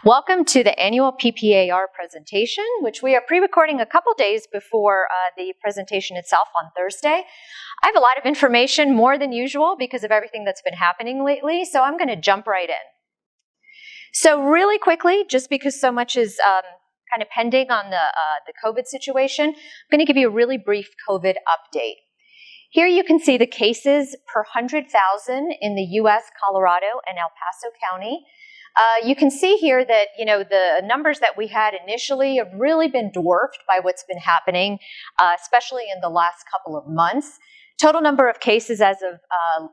Welcome to the annual PPAR presentation, which we are pre-recording a couple days before the presentation itself on Thursday. I have a lot of information, more than usual, because of everything that's been happening lately, so I'm going to jump right in. So really quickly, just because so much is kind of pending on the COVID situation, I'm going to give you a really brief COVID update. Here you can see the cases per 100,000 in the U.S., Colorado, and El Paso County. You can see here that, the numbers that we had initially have really been dwarfed by what's been happening, especially in the last couple of months. Total number of cases as of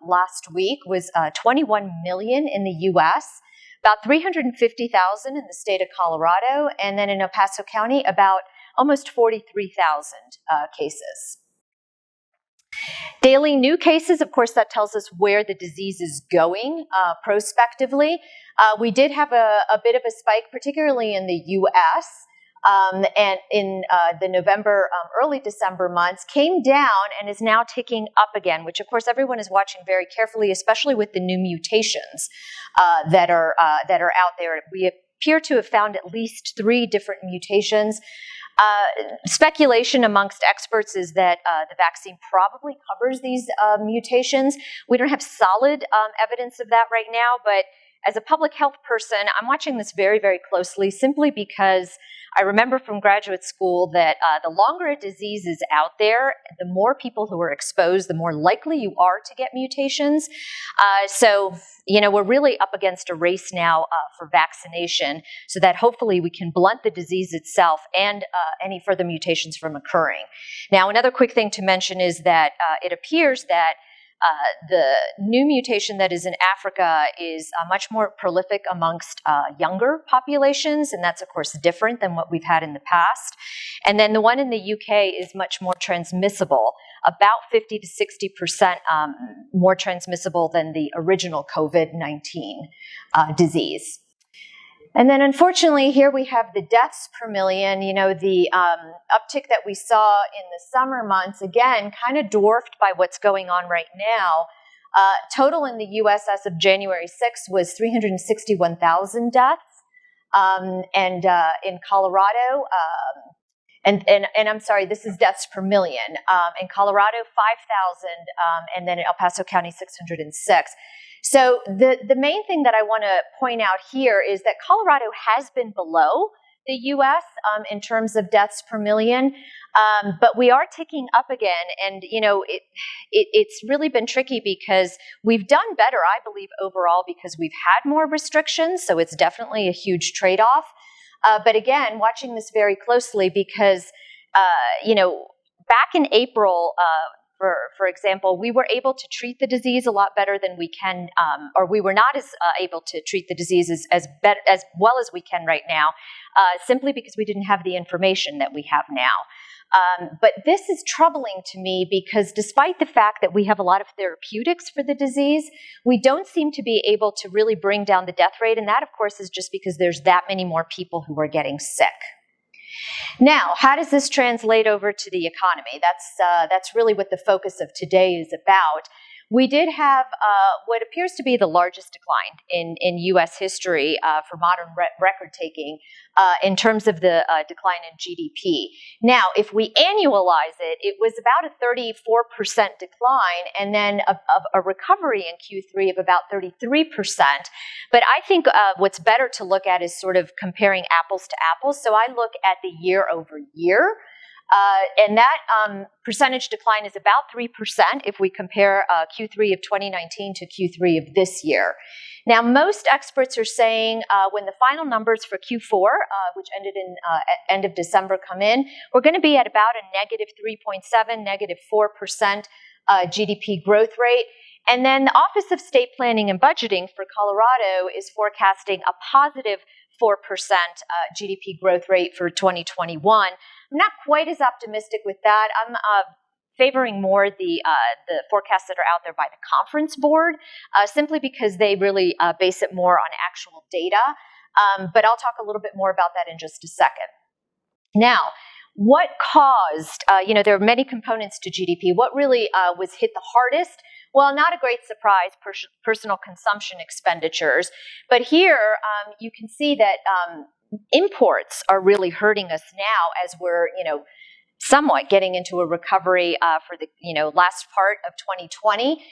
last week was 21 million in the U.S., about 350,000 in the state of Colorado, and then in El Paso County, about almost 43,000 cases. Daily new cases, of course, that tells us where the disease is going prospectively. We did have a bit of a spike, particularly in the U.S., and in the November, early December months, came down and is now ticking up again, which, of course, everyone is watching very carefully, especially with the new mutations that are out there. We appear to have found at least 3 different mutations. Speculation amongst experts is that the vaccine probably covers these mutations. We don't have solid evidence of that right now, but as a public health person, I'm watching this very, very closely simply because I remember from graduate school that the longer a disease is out there, the more people who are exposed, the more likely you are to get mutations. So we're really up against a race now for vaccination so that hopefully we can blunt the disease itself and any further mutations from occurring. Now, another quick thing to mention is that it appears that the new mutation that is in Africa is much more prolific amongst younger populations, and that's, of course, different than what we've had in the past. And then the one in the UK is much more transmissible, about 50 to 60% more transmissible than the original COVID-19 disease. And then, unfortunately, here we have the deaths per million. The uptick that we saw in the summer months, again, kind of dwarfed by what's going on right now. Total in the U.S. as of January 6th was 361,000 deaths. And in Colorado, and I'm sorry, this is deaths per million. In Colorado, 5,000, and then in El Paso County, 606. So the main thing that I want to point out here is that Colorado has been below the U.S. In terms of deaths per million, but we are ticking up again, and it's really been tricky because we've done better, I believe, overall because we've had more restrictions, so it's definitely a huge trade-off. But again, watching this very closely because, back in April, for example, we were able to treat the disease a lot better than we can, or we were not as able to treat the disease as well as we can right now, simply because we didn't have the information that we have now. But this is troubling to me because despite the fact that we have a lot of therapeutics for the disease, we don't seem to be able to really bring down the death rate, and that, of course, is just because there's that many more people who are getting sick. Now, how does this translate over to the economy? That's really what the focus of today is about. We did have what appears to be the largest decline in U.S. history for modern record-taking in terms of the decline in GDP. Now, if we annualize it, it was about a 34% decline and then a recovery in Q3 of about 33%. But I think what's better to look at is sort of comparing apples to apples. So I look at the year over year. And that percentage decline is about 3% if we compare Q3 of 2019 to Q3 of this year. Now, most experts are saying when the final numbers for Q4, which ended in end of December, come in, we're going to be at about a negative 3.7, negative 4% GDP growth rate. And then the Office of State Planning and Budgeting for Colorado is forecasting a positive 4% GDP growth rate for 2021. I'm not quite as optimistic with that. I'm favoring more the forecasts that are out there by the Conference Board, simply because they really base it more on actual data. But I'll talk a little bit more about that in just a second. Now, what caused, there are many components to GDP. What really was hit the hardest Well, not a great surprise, personal consumption expenditures. But here you can see that imports are really hurting us now as we're, somewhat getting into a recovery for the last part of 2020,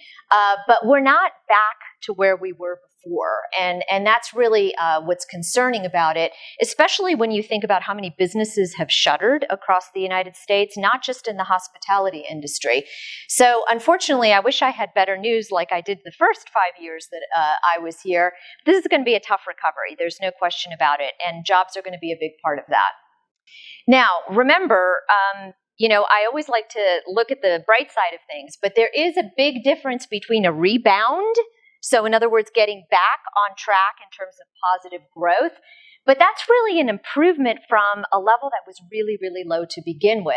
but we're not back to where we were before, and that's really what's concerning about it, especially when you think about how many businesses have shuttered across the United States, not just in the hospitality industry. So unfortunately, I wish I had better news like I did the first 5 years that I was here. This is going to be a tough recovery. There's no question about it, and jobs are going to be a big part of that. Now, remember, I always like to look at the bright side of things, but there is a big difference between a rebound, so in other words, getting back on track in terms of positive growth, but that's really an improvement from a level that was really, really low to begin with.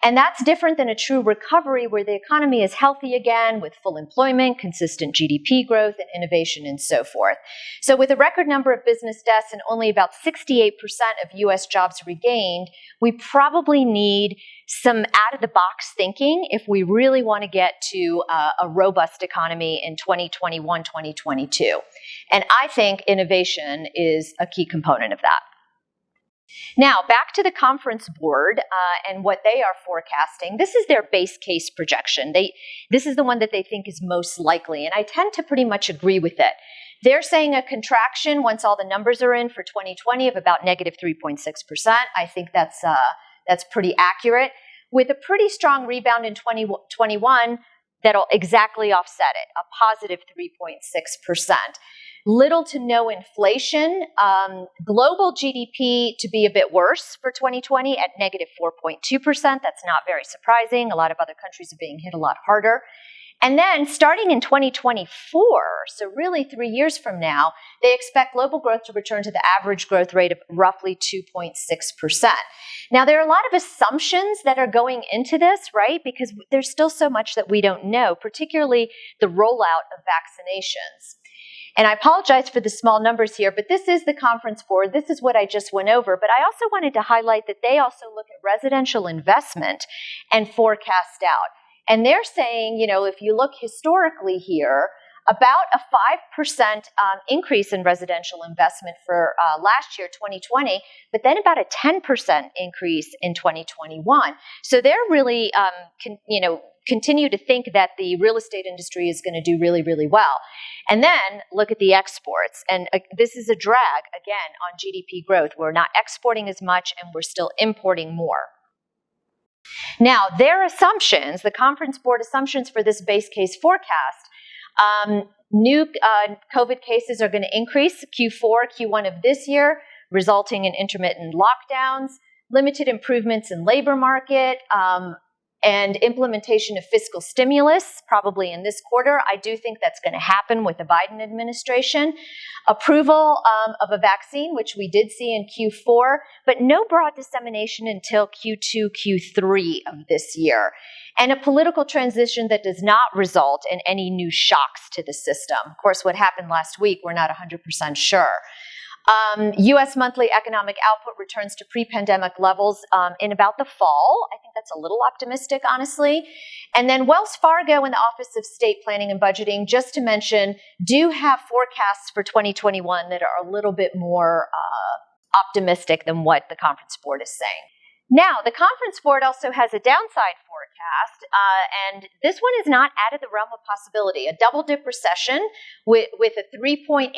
And that's different than a true recovery where the economy is healthy again with full employment, consistent GDP growth, and innovation and so forth. So with a record number of business deaths and only about 68% of U.S. jobs regained, we probably need some out-of-the-box thinking if we really want to get to a robust economy in 2021, 2022. And I think innovation is a key component of that. Now, back to the Conference Board and what they are forecasting. This is their base case projection. This is the one that they think is most likely, and I tend to pretty much agree with it. They're saying a contraction, once all the numbers are in for 2020, of about negative 3.6%. I think that's pretty accurate, with a pretty strong rebound in 2021 that'll exactly offset it, a positive 3.6%. Little to no inflation. Global GDP to be a bit worse for 2020 at negative 4.2%. That's not very surprising. A lot of other countries are being hit a lot harder. And then starting in 2024, so really 3 years from now, they expect global growth to return to the average growth rate of roughly 2.6%. Now, there are a lot of assumptions that are going into this, right? Because there's still so much that we don't know, particularly the rollout of vaccinations. And I apologize for the small numbers here, but this is the Conference Board. This is what I just went over. But I also wanted to highlight that they also look at residential investment and forecast out. And they're saying, if you look historically here, about a 5% increase in residential investment for last year, 2020, but then about a 10% increase in 2021. So they're really, continue to think that the real estate industry is going to do really, really well. And then look at the exports. And this is a drag, again, on GDP growth. We're not exporting as much and we're still importing more. Now, their assumptions, the Conference Board assumptions for this base case forecast, new COVID cases are going to increase Q4, Q1 of this year, resulting in intermittent lockdowns, limited improvements in labor market, and implementation of fiscal stimulus, probably in this quarter. I do think that's going to happen with the Biden administration. Approval of a vaccine, which we did see in Q4, but no broad dissemination until Q2, Q3 of this year. And a political transition that does not result in any new shocks to the system. Of course, what happened last week, we're not 100% sure. U.S. monthly economic output returns to pre-pandemic levels in about the fall. I think that's a little optimistic, honestly. And then Wells Fargo and the Office of State Planning and Budgeting, just to mention, do have forecasts for 2021 that are a little bit more optimistic than what the Conference Board is saying. Now, the Conference Board also has a downside forecast, and this one is not out of the realm of possibility. A double-dip recession with a 3.8%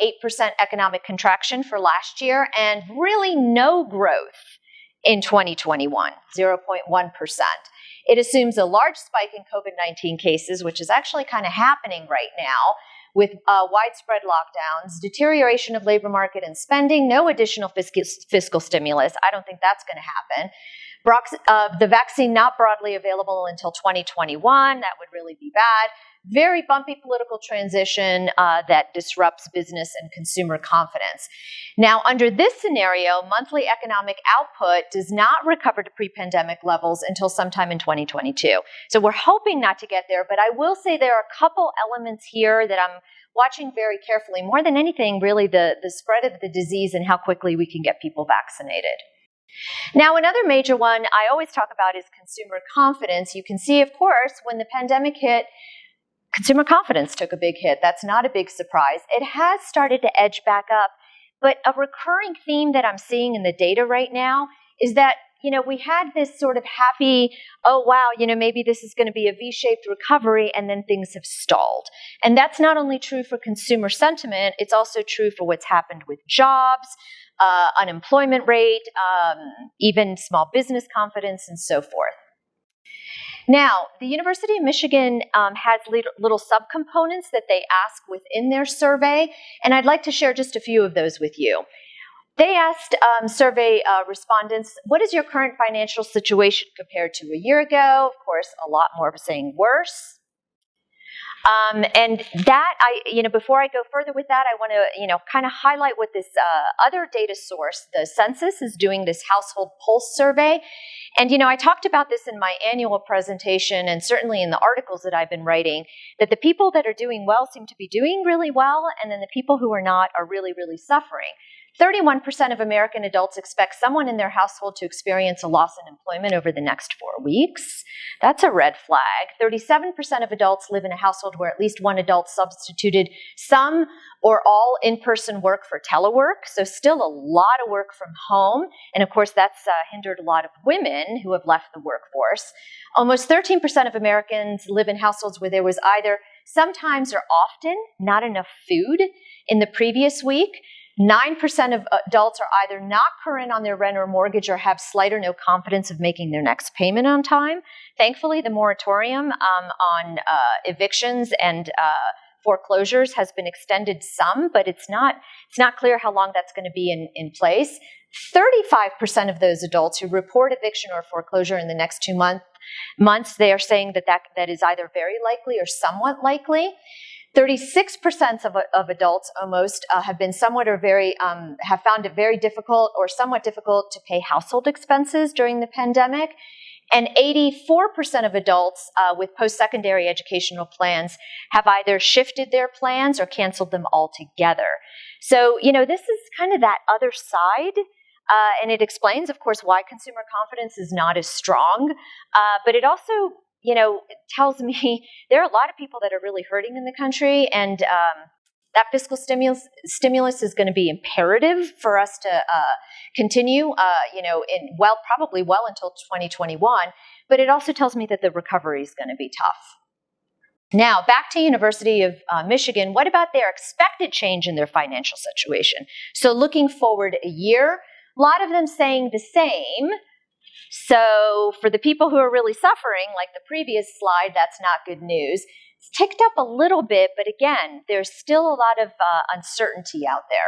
economic contraction for last year and really no growth in 2021, 0.1%. It assumes a large spike in COVID-19 cases, which is actually kind of happening right now, with widespread lockdowns, deterioration of labor market and spending, no additional fiscal stimulus. I don't think that's going to happen. The vaccine not broadly available until 2021. That would really be bad. Very bumpy political transition that disrupts business and consumer confidence. Now, under this scenario, monthly economic output does not recover to pre-pandemic levels until sometime in 2022. So we're hoping not to get there, but I will say there are a couple elements here that I'm watching very carefully. More than anything, really the spread of the disease and how quickly we can get people vaccinated. Now, another major one I always talk about is consumer confidence. You can see, of course, when the pandemic hit, Consumer confidence took a big hit. That's not a big surprise. It has started to edge back up, but a recurring theme that I'm seeing in the data right now is that, we had this sort of happy, oh wow, maybe this is going to be a V-shaped recovery, and then things have stalled. And that's not only true for consumer sentiment, it's also true for what's happened with jobs, unemployment rate, even small business confidence, and so forth. Now, the University of Michigan has little subcomponents that they ask within their survey, and I'd like to share just a few of those with you. They asked survey respondents, what is your current financial situation compared to a year ago? Of course, a lot more saying worse. And that, before I go further with that, I want to, kind of highlight what this other data source, the census, is doing this household pulse survey. And, I talked about this in my annual presentation and certainly in the articles that I've been writing, that the people that are doing well seem to be doing really well, and then the people who are not are really, really suffering. 31% of American adults expect someone in their household to experience a loss in employment over the next 4 weeks. That's a red flag. 37% of adults live in a household where at least one adult substituted some or all in-person work for telework, so still a lot of work from home. And of course, that's hindered a lot of women who have left the workforce. Almost 13% of Americans live in households where there was either sometimes or often not enough food in the previous week. 9% of adults are either not current on their rent or mortgage or have slight or no confidence of making their next payment on time. Thankfully, the moratorium on evictions and foreclosures has been extended some, but it's not clear how long that's going to be in place. 35% of those adults who report eviction or foreclosure in the next 2 months, they are saying that is either very likely or somewhat likely. 36% of adults almost have been somewhat or very, have found it very difficult or somewhat difficult to pay household expenses during the pandemic. And 84% of adults with post-secondary educational plans have either shifted their plans or canceled them altogether. So, this is kind of that other side. And it explains, of course, why consumer confidence is not as strong. But it also, it tells me there are a lot of people that are really hurting in the country, and that fiscal stimulus is going to be imperative for us to continue, probably well until 2021. But it also tells me that the recovery is going to be tough. Now, back to University of Michigan. What about their expected change in their financial situation? So looking forward a year, a lot of them saying the same. So for the people who are really suffering, like the previous slide, that's not good news. It's ticked up a little bit, but again, there's still a lot of uncertainty out there.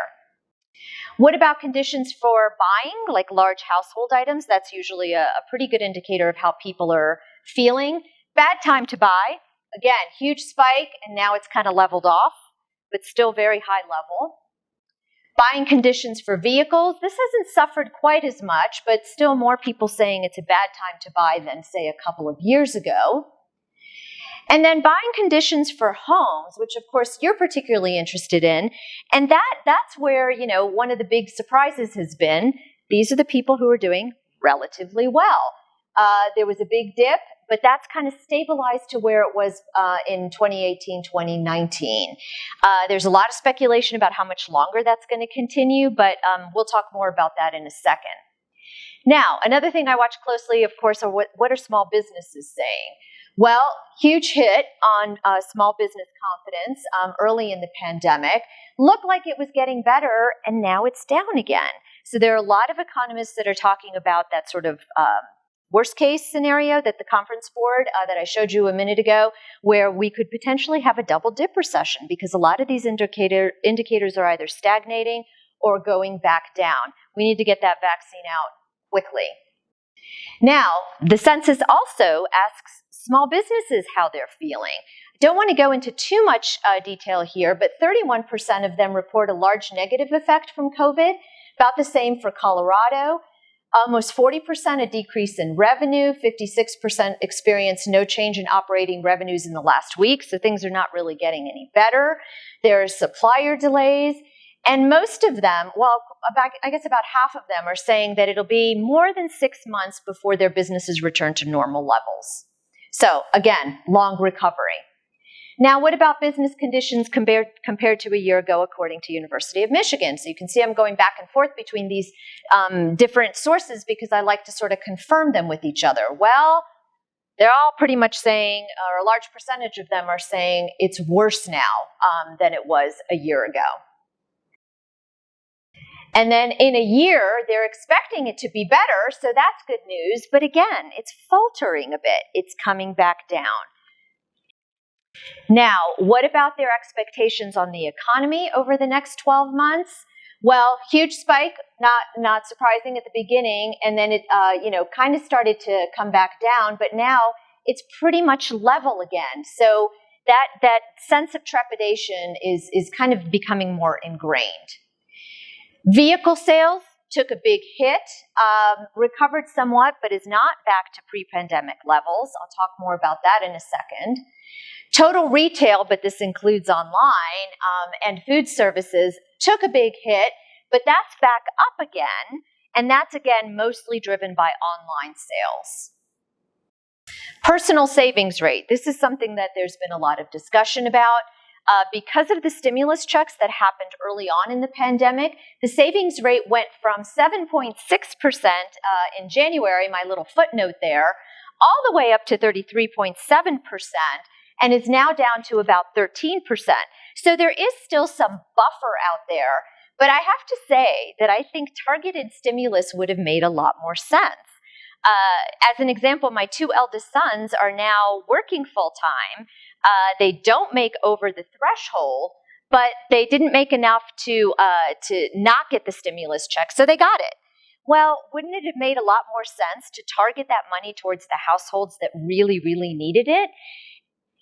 What about conditions for buying, like large household items? That's usually a pretty good indicator of how people are feeling. Bad time to buy. Again, huge spike, and now it's kind of leveled off, but still very high level. Buying conditions for vehicles. This hasn't suffered quite as much, but still more people saying it's a bad time to buy than, say, a couple of years ago. And then buying conditions for homes, which of course you're particularly interested in. And that's where, one of the big surprises has been, these are the people who are doing relatively well. There was a big dip, but that's kind of stabilized to where it was in 2018, 2019. There's a lot of speculation about how much longer that's going to continue, but we'll talk more about that in a second. Now, another thing I watch closely, of course, are what are small businesses saying? Well, huge hit on small business confidence early in the pandemic. Looked like it was getting better, and now it's down again. So there are a lot of economists that are talking about that sort of worst case scenario that the conference board that I showed you a minute ago, where we could potentially have a double dip recession because a lot of these indicators are either stagnating or going back down. We need to get that vaccine out quickly. Now, the census also asks small businesses how they're feeling. I don't want to go into too much detail here, but 31% of them report a large negative effect from COVID, about the same for Colorado. Almost 40% a decrease in revenue, 56% experienced no change in operating revenues in the last week, so things are not really getting any better. There are supplier delays, and most of them, I guess about half of them are saying that it'll be more than 6 months before their businesses return to normal levels. So again, long recovery. Now, what about business conditions compared to a year ago, according to University of Michigan? So you can see I'm going back and forth between these different sources because I like to sort of confirm them with each other. Well, they're all pretty much saying, or a large percentage of them are saying, it's worse now than it was a year ago. And then in a year, they're expecting it to be better, so that's good news. But again, it's faltering a bit. It's coming back down. Now, what about their expectations on the economy over the next 12 months? Well, huge spike, not surprising at the beginning, and then it kind of started to come back down, but now it's pretty much level again. So that sense of trepidation is kind of becoming more ingrained. Vehicle sales took a big hit, recovered somewhat, but is not back to pre-pandemic levels. I'll talk more about that in a second. Total retail, but this includes online, and food services took a big hit, but that's back up again, and that's again mostly driven by online sales. Personal savings rate. This is something that there's been a lot of discussion about. Because of the stimulus checks that happened early on in the pandemic, the savings rate went from 7.6% in January, my little footnote there, all the way up to 33.7%, and is now down to about 13%. So there is still some buffer out there, but I have to say that I think targeted stimulus would have made a lot more sense. As an example, my two eldest sons are now working full-time. They don't make over the threshold, but they didn't make enough to not get the stimulus check, so they got it. Well, wouldn't it have made a lot more sense to target that money towards the households that really, really needed it?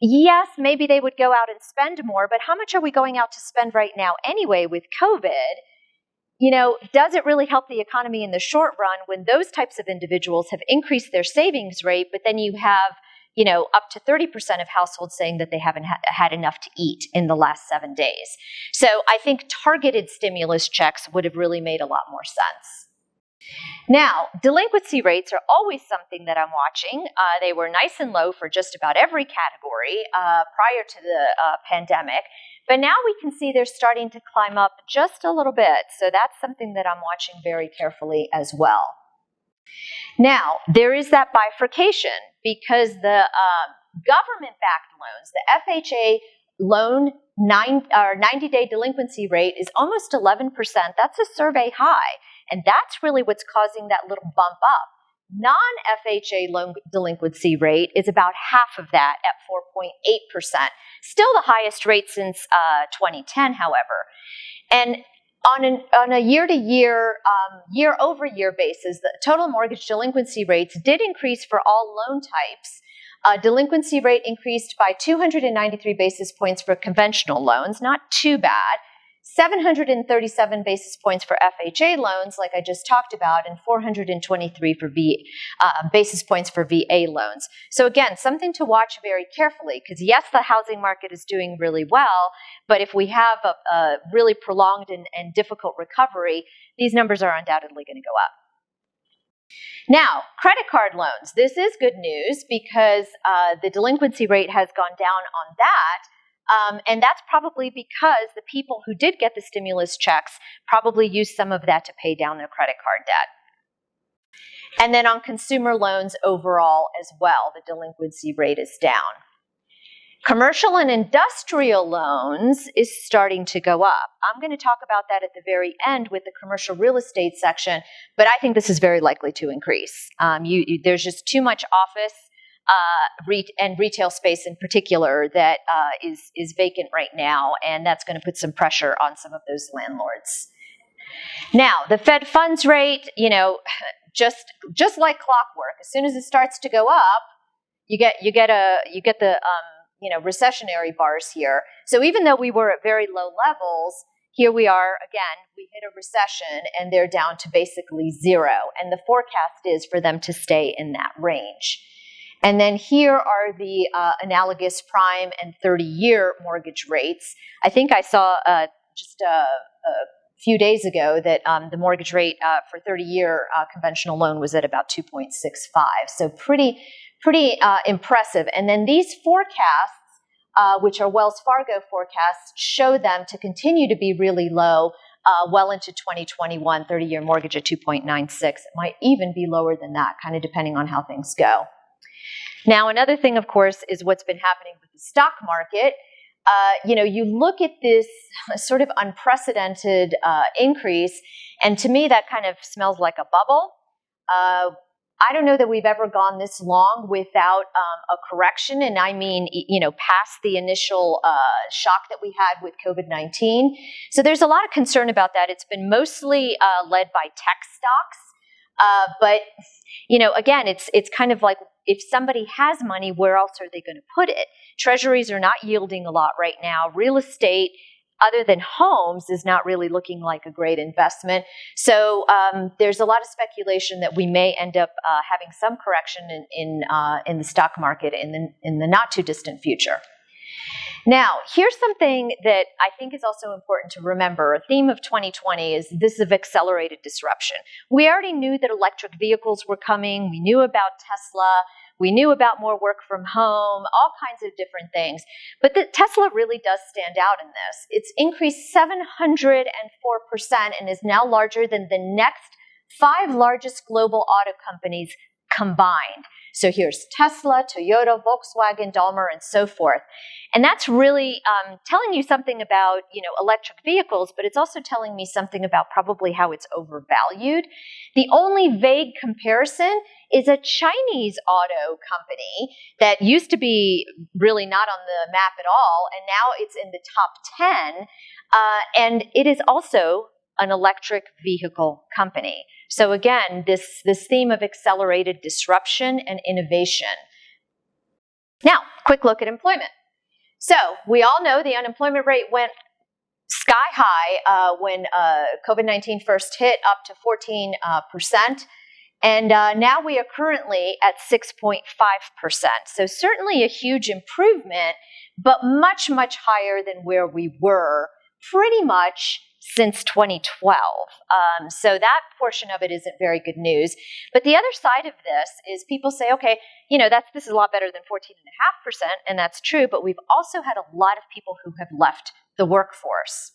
Yes, maybe they would go out and spend more, but how much are we going out to spend right now anyway with COVID? Does it really help the economy in the short run when those types of individuals have increased their savings rate, but then you have, up to 30% of households saying that they haven't had enough to eat in the last 7 days? So I think targeted stimulus checks would have really made a lot more sense. Now, delinquency rates are always something that I'm watching. They were nice and low for just about every category prior to the pandemic. But now we can see they're starting to climb up just a little bit. So that's something that I'm watching very carefully as well. Now, there is that bifurcation because the government-backed loans, the FHA loan 90-day delinquency rate is almost 11%. That's a survey high. And that's really what's causing that little bump up. Non-FHA loan delinquency rate is about half of that at 4.8%. Still the highest rate since 2010, however. And on a year-to-year, year-over-year basis, the total mortgage delinquency rates did increase for all loan types. Delinquency rate increased by 293 basis points for conventional loans, not too bad. 737 basis points for FHA loans, like I just talked about, and 423 for basis points for VA loans. So again, something to watch very carefully, because yes, the housing market is doing really well, but if we have a really prolonged and difficult recovery, these numbers are undoubtedly going to go up. Now, credit card loans. This is good news because the delinquency rate has gone down on that. And that's probably because the people who did get the stimulus checks probably used some of that to pay down their credit card debt. And then on consumer loans overall as well, the delinquency rate is down. Commercial and industrial loans is starting to go up. I'm going to talk about that at the very end with the commercial real estate section, but I think this is very likely to increase. There's just too much office and retail space in particular that is vacant right now, and that's going to put some pressure on some of those landlords. Now, the Fed funds rate, just like clockwork, as soon as it starts to go up, you get the recessionary bars here. So even though we were at very low levels, here we are again. We hit a recession, and they're down to basically zero, and the forecast is for them to stay in that range. And then here are the analogous prime and 30-year mortgage rates. I think I saw just a few days ago that the mortgage rate for 30-year conventional loan was at about 2.65. So pretty impressive. And then these forecasts which are Wells Fargo forecasts, show them to continue to be really low well into 2021, 30-year mortgage at 2.96. It might even be lower than that, kind of depending on how things go. Now, another thing, of course, is what's been happening with the stock market. You look at this sort of unprecedented increase, and to me that kind of smells like a bubble. I don't know that we've ever gone this long without a correction, and I mean, past the initial shock that we had with COVID-19. So there's a lot of concern about that. It's been mostly led by tech stocks, but again, it's kind of like, if somebody has money, where else are they going to put it? Treasuries are not yielding a lot right now. Real estate, other than homes, is not really looking like a great investment. So there's a lot of speculation that we may end up having some correction in the stock market in the not too distant future. Now, here's something that I think is also important to remember. A theme of 2020 is this of accelerated disruption. We already knew that electric vehicles were coming. We knew about Tesla. We knew about more work from home, all kinds of different things. But Tesla really does stand out in this. It's increased 704% and is now larger than the next 5 largest global auto companies combined. So here's Tesla, Toyota, Volkswagen, Daimler, and so forth. And that's really telling you something about, electric vehicles, but it's also telling me something about probably how it's overvalued. The only vague comparison is a Chinese auto company that used to be really not on the map at all, and now it's in the top 10, and it is also an electric vehicle company. So again, this theme of accelerated disruption and innovation. Now, quick look at employment. So we all know the unemployment rate went sky high when COVID-19 first hit, up to 14%. And now we are currently at 6.5%. So certainly a huge improvement, but much, much higher than where we were pretty much since 2012. So that portion of it isn't very good news. But the other side of this is people say, okay, this is a lot better than 14.5%, and that's true, but we've also had a lot of people who have left the workforce.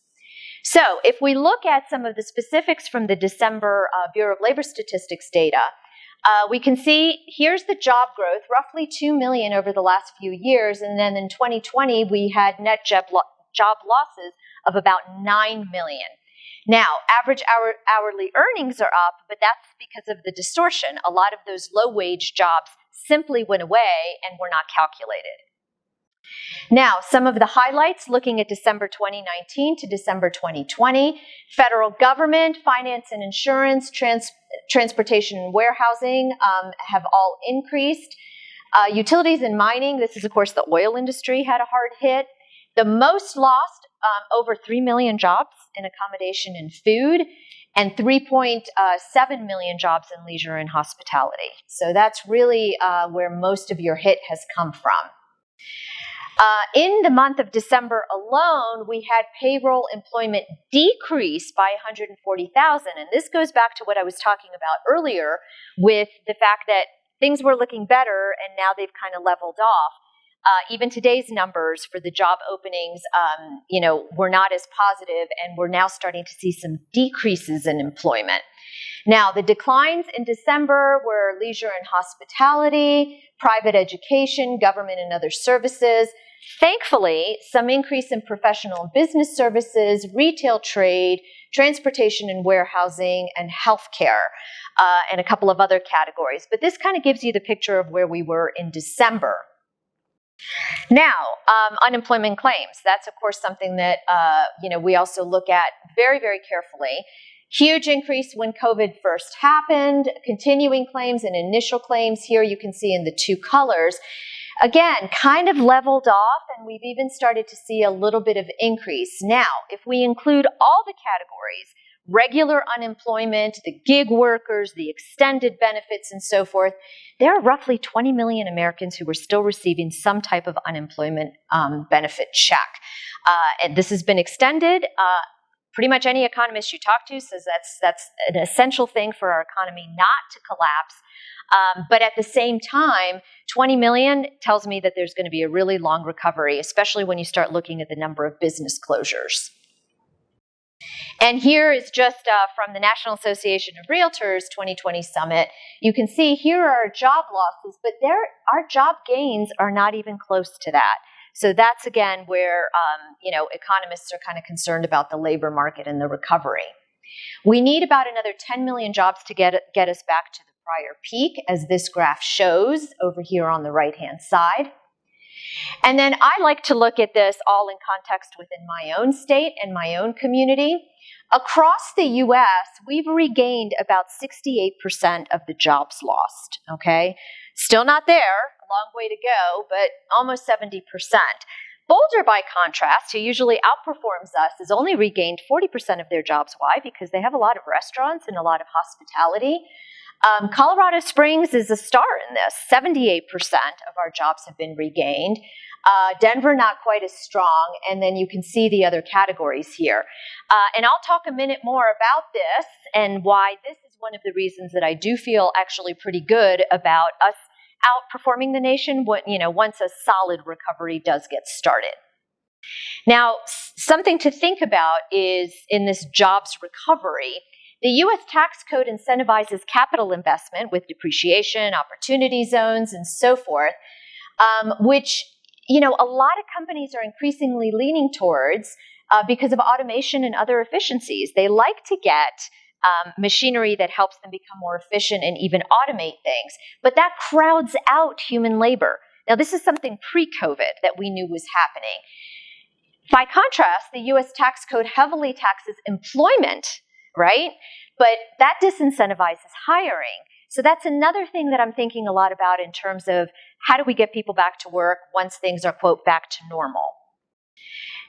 So if we look at some of the specifics from the December Bureau of Labor Statistics data, we can see here's the job growth, roughly 2 million over the last few years, and then in 2020 we had net job losses of about 9 million. Now, average hourly earnings are up, but that's because of the distortion. A lot of those low-wage jobs simply went away and were not calculated. Now, some of the highlights looking at December 2019 to December 2020, federal government, finance and insurance, transportation and warehousing have all increased. Utilities and mining, this is of course the oil industry, had a hard hit. The most lost, over 3 million jobs in accommodation and food, and 3.7 million jobs in leisure and hospitality. So that's really where most of your hit has come from. In the month of December alone, we had payroll employment decrease by 140,000. And this goes back to what I was talking about earlier with the fact that things were looking better and now they've kind of leveled off. Even today's numbers for the job openings, were not as positive, and we're now starting to see some decreases in employment. Now, the declines in December were leisure and hospitality, private education, government and other services. Thankfully, some increase in professional and business services, retail trade, transportation and warehousing, and healthcare, and a couple of other categories. But this kind of gives you the picture of where we were in December. Now, unemployment claims. That's, of course, something that, we also look at very, very carefully. Huge increase when COVID first happened, continuing claims and initial claims. Here you can see in the 2 colors. Again, kind of leveled off, and we've even started to see a little bit of increase. Now, if we include all the categories, regular unemployment, the gig workers, the extended benefits, and so forth, there are roughly 20 million Americans who are still receiving some type of unemployment benefit check. And this has been extended pretty much any economist you talk to says that's an essential thing for our economy not to collapse. But at the same time, 20 million tells me that there's going to be a really long recovery, especially when you start looking at the number of business closures. And here is just from the National Association of Realtors 2020 Summit. You can see here are our job losses, but our job gains are not even close to that. So that's, again, where economists are kind of concerned about the labor market and the recovery. We need about another 10 million jobs to get us back to the prior peak, as this graph shows over here on the right-hand side. And then I like to look at this all in context within my own state and my own community. Across the U.S., we've regained about 68% of the jobs lost, okay? Still not there, a long way to go, but almost 70%. Boulder, by contrast, who usually outperforms us, has only regained 40% of their jobs. Why? Because they have a lot of restaurants and a lot of hospitality. Colorado Springs is a star in this. 78% of our jobs have been regained. Denver, not quite as strong. And then you can see the other categories here. And I'll talk a minute more about this and why this is one of the reasons that I do feel actually pretty good about us outperforming the nation once a solid recovery does get started. Now, something to think about is in this jobs recovery, the U.S. tax code incentivizes capital investment with depreciation, opportunity zones, and so forth, which, a lot of companies are increasingly leaning towards because of automation and other efficiencies. They like to get machinery that helps them become more efficient and even automate things, but that crowds out human labor. Now, this is something pre-COVID that we knew was happening. By contrast, the U.S. tax code heavily taxes employment, right? But that disincentivizes hiring. So that's another thing that I'm thinking a lot about in terms of how do we get people back to work once things are, quote, back to normal.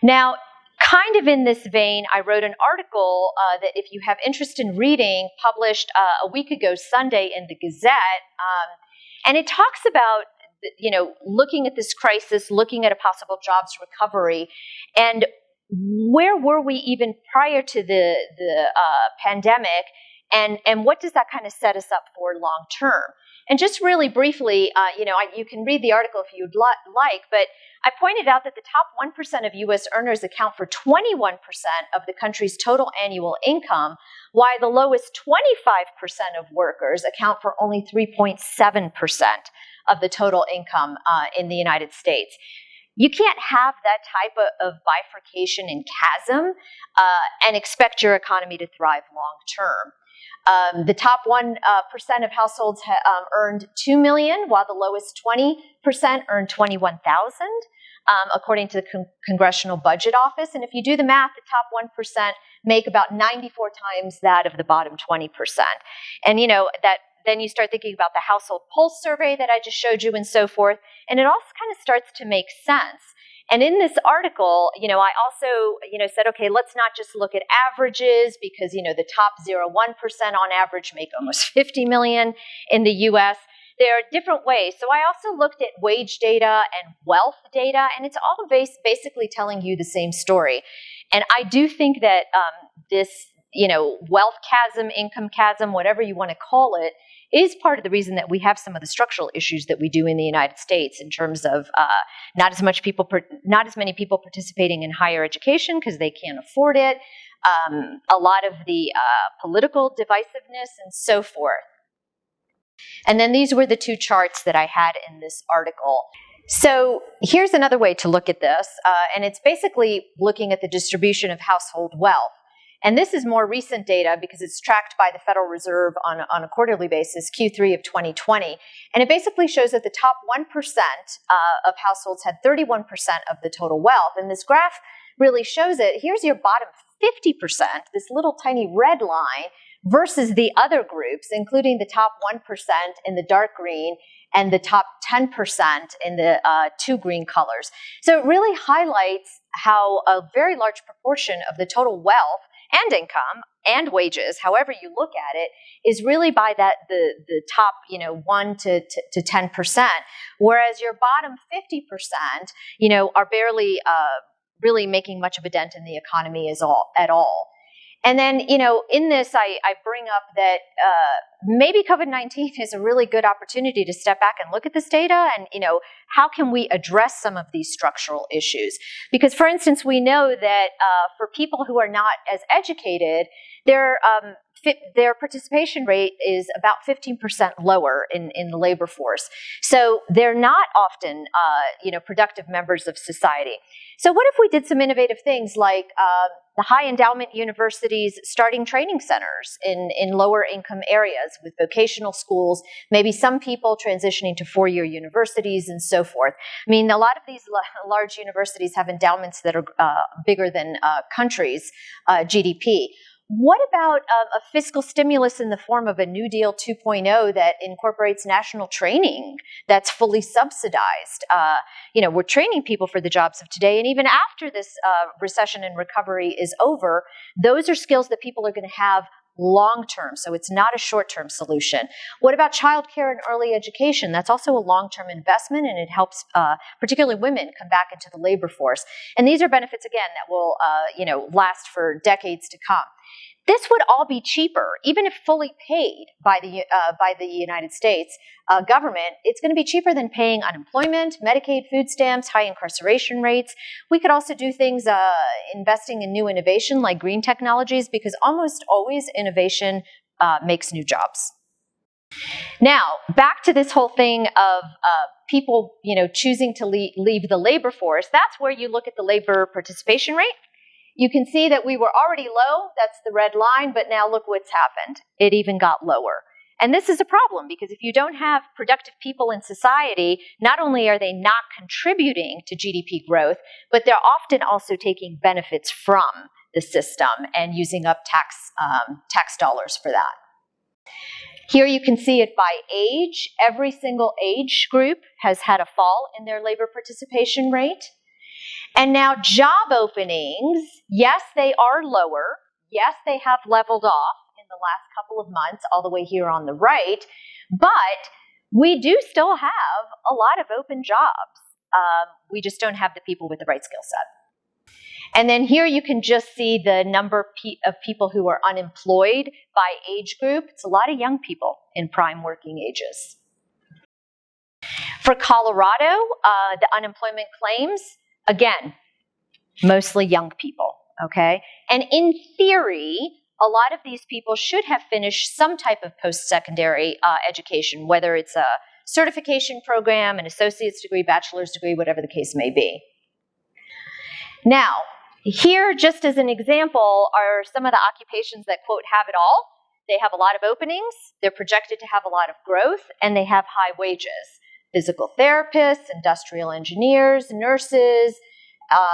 Now, kind of in this vein, I wrote an article that if you have interest in reading, published a week ago Sunday in the Gazette, and it talks about looking at this crisis, looking at a possible jobs recovery, and where were we even prior to the pandemic, and what does that kind of set us up for long term? And just really briefly, you can read the article if you'd like, but I pointed out that the top 1% of U.S. earners account for 21% of the country's total annual income, while the lowest 25% of workers account for only 3.7% of the total income in the United States. You can't have that type of bifurcation and chasm and expect your economy to thrive long term. The top 1% of households earned $2 million, while the lowest 20% earned $21,000, according to the Congressional Budget Office. And if you do the math, the top 1% make about 94 times that of the bottom 20%. And then you start thinking about the household pulse survey that I just showed you and so forth, and it also kind of starts to make sense. And in this article, I also, said, okay, let's not just look at averages because, the top 0.1% on average make almost 50 million in the U.S. There are different ways. So I also looked at wage data and wealth data, and it's all basically telling you the same story. And I do think that this, wealth chasm, income chasm, whatever you want to call it, is part of the reason that we have some of the structural issues that we do in the United States in terms of not as many people participating in higher education because they can't afford it, a lot of the political divisiveness, and so forth. And then these were the two charts that I had in this article. So here's another way to look at this, and it's basically looking at the distribution of household wealth. And this is more recent data because it's tracked by the Federal Reserve on a quarterly basis, Q3 of 2020. And it basically shows that the top 1% of households had 31% of the total wealth. And this graph really shows it. Here's your bottom 50%, this little tiny red line, versus the other groups, including the top 1% in the dark green and the top 10% in the two green colors. So it really highlights how a very large proportion of the total wealth and income and wages, however you look at it, is really by the top 1 to 10%, whereas your bottom 50% are barely really making much of a dent in the economy at all. And then, in this, I bring up that maybe COVID-19 is a really good opportunity to step back and look at this data and, how can we address some of these structural issues? Because, for instance, we know that for people who are not as educated, their participation rate is about 15% lower in the labor force. So they're not often, productive members of society. So what if we did some innovative things like the high endowment universities starting training centers in lower income areas with vocational schools, maybe some people transitioning to four-year universities and so forth. I mean, a lot of these large universities have endowments that are bigger than countries' GDP. What about a fiscal stimulus in the form of a New Deal 2.0 that incorporates national training that's fully subsidized? We're training people for the jobs of today, and even after this recession and recovery is over, those are skills that people are going to have long-term, so it's not a short-term solution. What about childcare and early education? That's also a long-term investment, and it helps particularly women come back into the labor force. And these are benefits, again, that will last for decades to come. This would all be cheaper, even if fully paid by the United States government. It's going to be cheaper than paying unemployment, Medicaid, food stamps, high incarceration rates. We could also do things investing in new innovation like green technologies, because almost always innovation makes new jobs. Now, back to this whole thing of people, choosing to leave the labor force. That's where you look at the labor participation rate. You can see that we were already low, that's the red line, but now look what's happened. It even got lower. And this is a problem, because if you don't have productive people in society, not only are they not contributing to GDP growth, but they're often also taking benefits from the system and using up tax dollars for that. Here you can see it by age. Every single age group has had a fall in their labor participation rate. And now job openings, yes, they are lower. Yes, they have leveled off in the last couple of months, all the way here on the right. But we do still have a lot of open jobs. We just don't have the people with the right skill set. And then here you can just see the number of people who are unemployed by age group. It's a lot of young people in prime working ages. For Colorado, the unemployment claims, again, mostly young people, okay? And in theory, a lot of these people should have finished some type of post-secondary education, whether it's a certification program, an associate's degree, bachelor's degree, whatever the case may be. Now, here, just as an example, are some of the occupations that, quote, have it all. They have a lot of openings, they're projected to have a lot of growth, and they have high wages. Physical therapists, industrial engineers, nurses,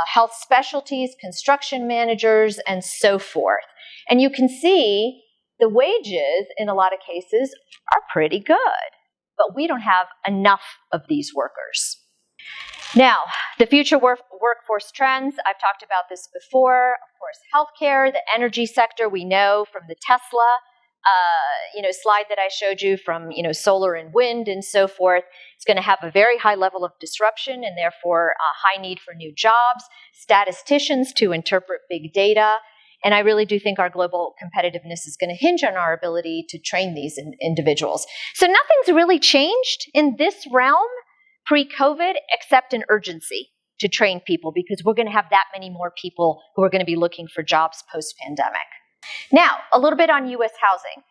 health specialties, construction managers, and so forth. And you can see the wages in a lot of cases are pretty good, but we don't have enough of these workers. Now, the future workforce trends, I've talked about this before. Of course, healthcare, the energy sector, we know from the Tesla slide that I showed you from, solar and wind and so forth. It's going to have a very high level of disruption and therefore a high need for new jobs, statisticians to interpret big data. And I really do think our global competitiveness is going to hinge on our ability to train these individuals. So nothing's really changed in this realm pre-COVID except an urgency to train people, because we're going to have that many more people who are going to be looking for jobs post-pandemic. Now, a little bit on U.S. housing.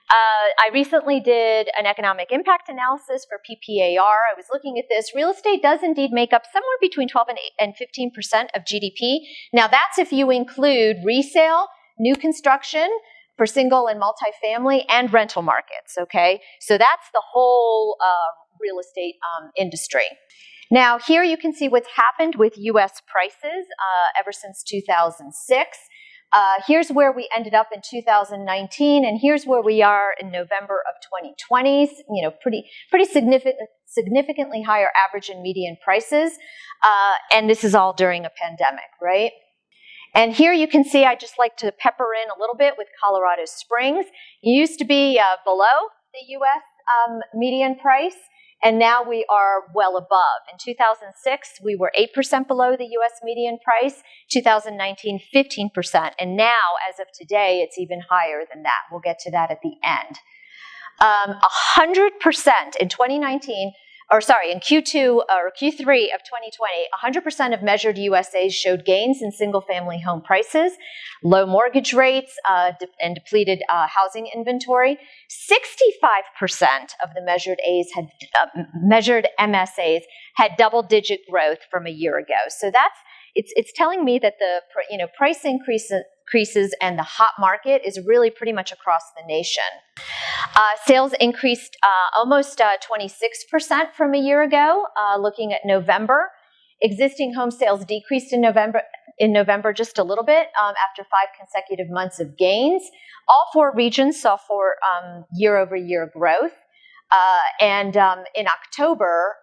I recently did an economic impact analysis for PPAR. I was looking at this. Real estate does indeed make up somewhere between 12 and 15% of GDP. Now, that's if you include resale, new construction for single and multifamily, and rental markets, okay? So that's the whole real estate industry. Now, here you can see what's happened with U.S. prices ever since 2006. Here's where we ended up in 2019, and here's where we are in November of 2020. Pretty significantly higher average and median prices, and this is all during a pandemic, right? And here you can see I just like to pepper in a little bit with Colorado Springs. It used to be below the U.S. Median price, And now we are well above. In 2006, we were 8% below the U.S. median price. 2019, 15%. And now, as of today, it's even higher than that. We'll get to that at the end. 100% in 2019, in Q2 or Q3 of 2020, 100% of measured USAs showed gains in single-family home prices, low mortgage rates, and depleted housing inventory. 65% of the measured MSAs had double-digit growth from a year ago. So it's telling me that the price increases and the hot market is really pretty much across the nation. Sales increased almost 26% from a year ago. Looking at November, existing home sales decreased in November just a little bit after 5 consecutive months of gains. All 4 regions saw year-over-year growth. And in October,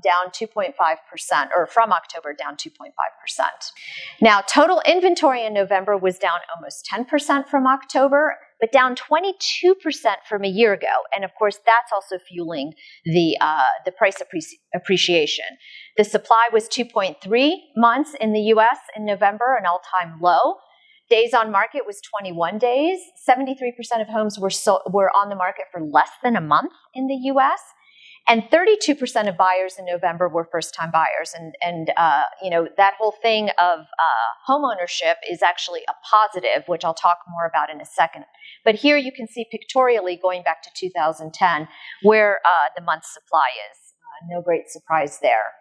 down 2.5%, or from October, down 2.5%. Now, total inventory in November was down almost 10% from October, but down 22% from a year ago. And of course, that's also fueling the price appreciation. The supply was 2.3 months in the U.S. in November, an all-time low. Days on market was 21 days. 73% of homes were on the market for less than a month in the U.S. And 32% of buyers in November were first-time buyers. And that whole thing of home ownership is actually a positive, which I'll talk more about in a second. But here you can see pictorially going back to 2010 where the month's supply is. No great surprise there.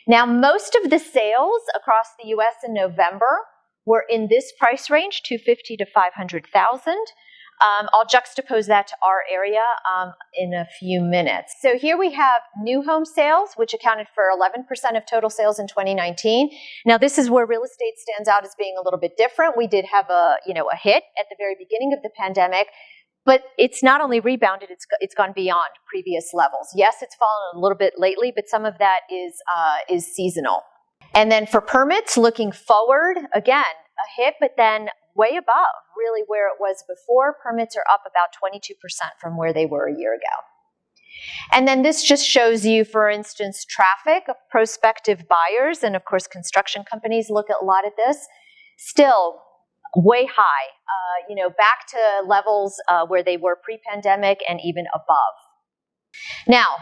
Now, most of the sales across the U.S. in November were in this price range, $250,000 to $500,000. I'll juxtapose that to our area in a few minutes. So here we have new home sales, which accounted for 11% of total sales in 2019. Now, this is where real estate stands out as being a little bit different. We did have a hit at the very beginning of the pandemic, but it's not only rebounded, it's gone beyond previous levels. Yes, it's fallen a little bit lately, but some of that is seasonal. And then for permits, looking forward, again, a hit, but then way above really where it was before. Permits are up about 22% from where they were a year ago. And then this just shows you, for instance, traffic of prospective buyers, and of course construction companies look at a lot of this, still way high, back to levels where they were pre-pandemic and even above. Now,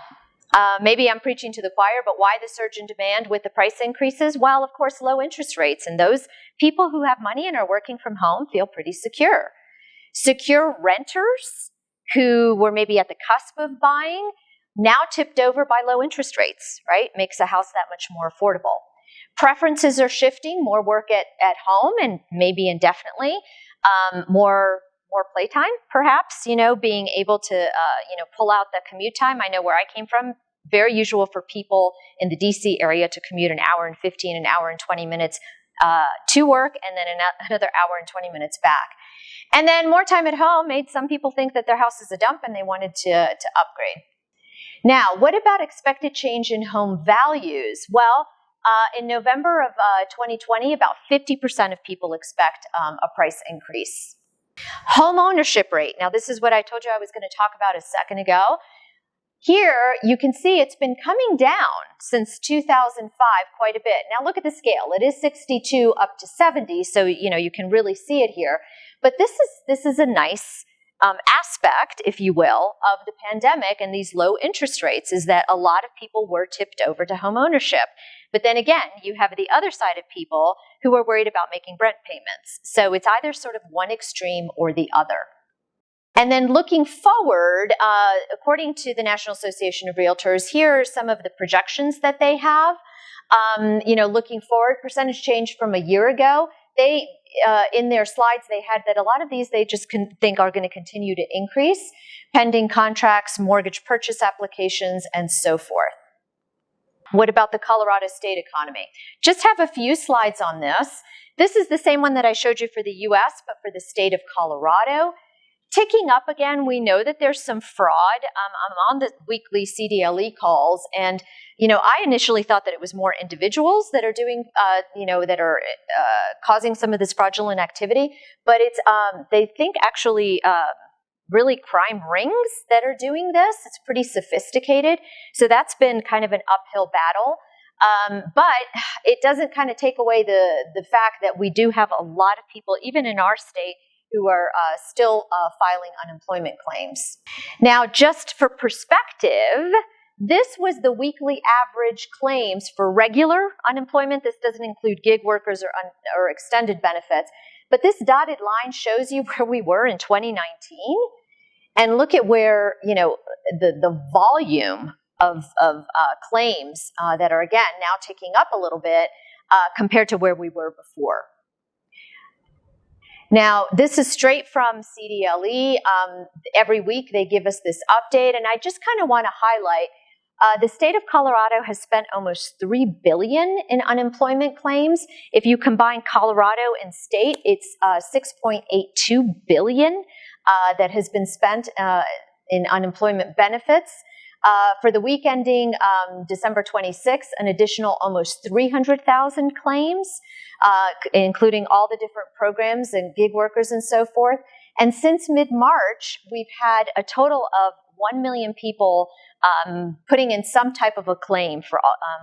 maybe I'm preaching to the choir, but why the surge in demand with the price increases? Well, of course, low interest rates. And those people who have money and are working from home feel pretty secure. Secure renters who were maybe at the cusp of buying, now tipped over by low interest rates, right? Makes a house that much more affordable. Preferences are shifting, more work at home and maybe indefinitely, more playtime, perhaps, being able to, pull out the commute time. I know where I came from, very usual for people in the DC area to commute an hour and 15, an hour and 20 minutes to work, and then another hour and 20 minutes back. And then more time at home made some people think that their house is a dump and they wanted to upgrade. Now, what about expected change in home values? Well, in November of 2020, about 50% of people expect a price increase. Home ownership rate. Now, this is what I told you I was going to talk about a second ago. Here, you can see it's been coming down since 2005 quite a bit. Now, look at the scale. It is 62 up to 70, so you can really see it here. But this is a nice aspect, if you will, of the pandemic and these low interest rates, is that a lot of people were tipped over to home ownership. But then again, you have the other side of people who are worried about making rent payments. So it's either sort of one extreme or the other. And then looking forward, according to the National Association of Realtors, here are some of the projections that they have. Looking forward, percentage change from a year ago, they in their slides, they had that a lot of these they just think are going to continue to increase, pending contracts, mortgage purchase applications, and so forth. What about the Colorado state economy? Just have a few slides on this. This is the same one that I showed you for the U.S., but for the state of Colorado. Ticking up again, we know that there's some fraud. I'm on the weekly CDLE calls, and I initially thought that it was more individuals that are doing, that are causing some of this fraudulent activity. But it's they think actually really crime rings that are doing this. It's pretty sophisticated. So that's been kind of an uphill battle. But it doesn't kind of take away the fact that we do have a lot of people, even in our state, who are still filing unemployment claims. Now, just for perspective, this was the weekly average claims for regular unemployment. This doesn't include gig workers or extended benefits. But this dotted line shows you where we were in 2019. And look at where, the volume of claims that are, again, now ticking up a little bit compared to where we were before. Now, this is straight from CDLE. Every week they give us this update, and I just kind of want to highlight the state of Colorado has spent almost $3 billion in unemployment claims. If you combine Colorado and state, it's $6.82 billion that has been spent in unemployment benefits. For the week ending December 26th, an additional almost 300,000 claims, including all the different programs and gig workers and so forth. And since mid-March, we've had a total of 1 million people putting in some type of a claim for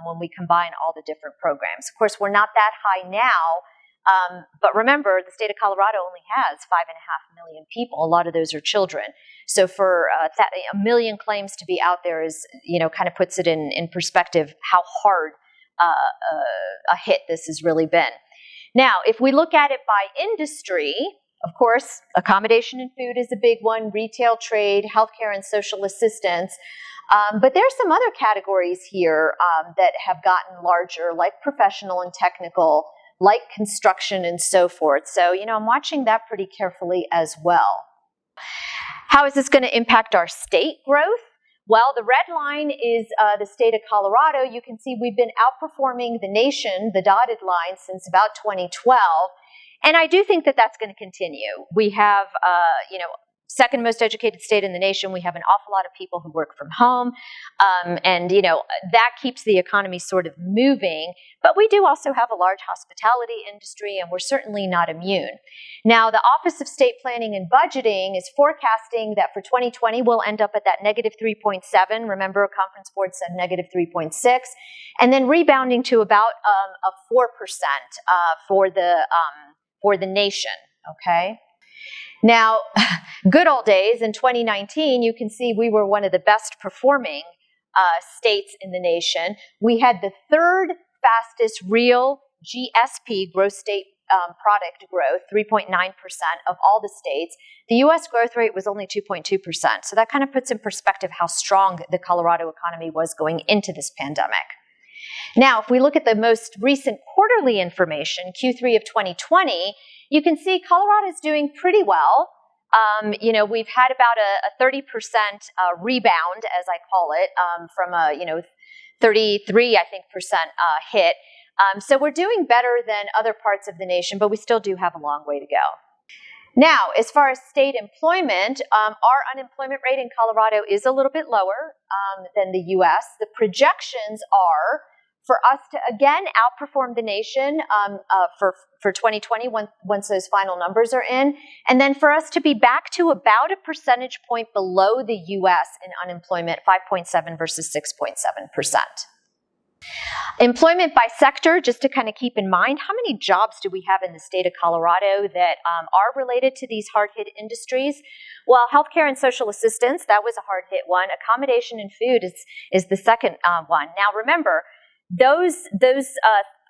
when we combine all the different programs. Of course, we're not that high now, but remember, the state of Colorado only has 5.5 million people. A lot of those are children. So for a million claims to be out there is, kind of puts it in perspective how hard a hit this has really been. Now, if we look at it by industry, of course, accommodation and food is a big one, retail, trade, healthcare, and social assistance. But there's some other categories here that have gotten larger, like professional and technical, like construction and so forth. So, I'm watching that pretty carefully as well. How is this going to impact our state growth? Well, the red line is the state of Colorado. You can see we've been outperforming the nation, the dotted line, since about 2012. And I do think that that's going to continue. We have, second most educated state in the nation. We have an awful lot of people who work from home. And that keeps the economy sort of moving. But we do also have a large hospitality industry, and we're certainly not immune. Now, the Office of State Planning and Budgeting is forecasting that for 2020, we'll end up at that negative 3.7. Remember, Conference Board said negative 3.6. And then rebounding to about a 4% for the nation, okay? Now, good old days in 2019, you can see we were one of the best performing states in the nation. We had the third fastest real GSP, gross state product growth, 3.9% of all the states. The U.S. growth rate was only 2.2%. So that kind of puts in perspective how strong the Colorado economy was going into this pandemic. Now, if we look at the most recent quarterly information, Q3 of 2020, you can see Colorado is doing pretty well. We've had about a 30% rebound, as I call it, from a 33, I think, percent hit. So we're doing better than other parts of the nation, but we still do have a long way to go. Now, as far as state employment, our unemployment rate in Colorado is a little bit lower than the U.S. The projections are for us to, again, outperform the nation for 2020 once those final numbers are in, and then for us to be back to about a percentage point below the U.S. in unemployment, 5.7 versus 6.7%. Employment by sector, just to kind of keep in mind, how many jobs do we have in the state of Colorado that are related to these hard-hit industries? Well, healthcare and social assistance, that was a hard-hit one. Accommodation and food is the second one. Now, remember, those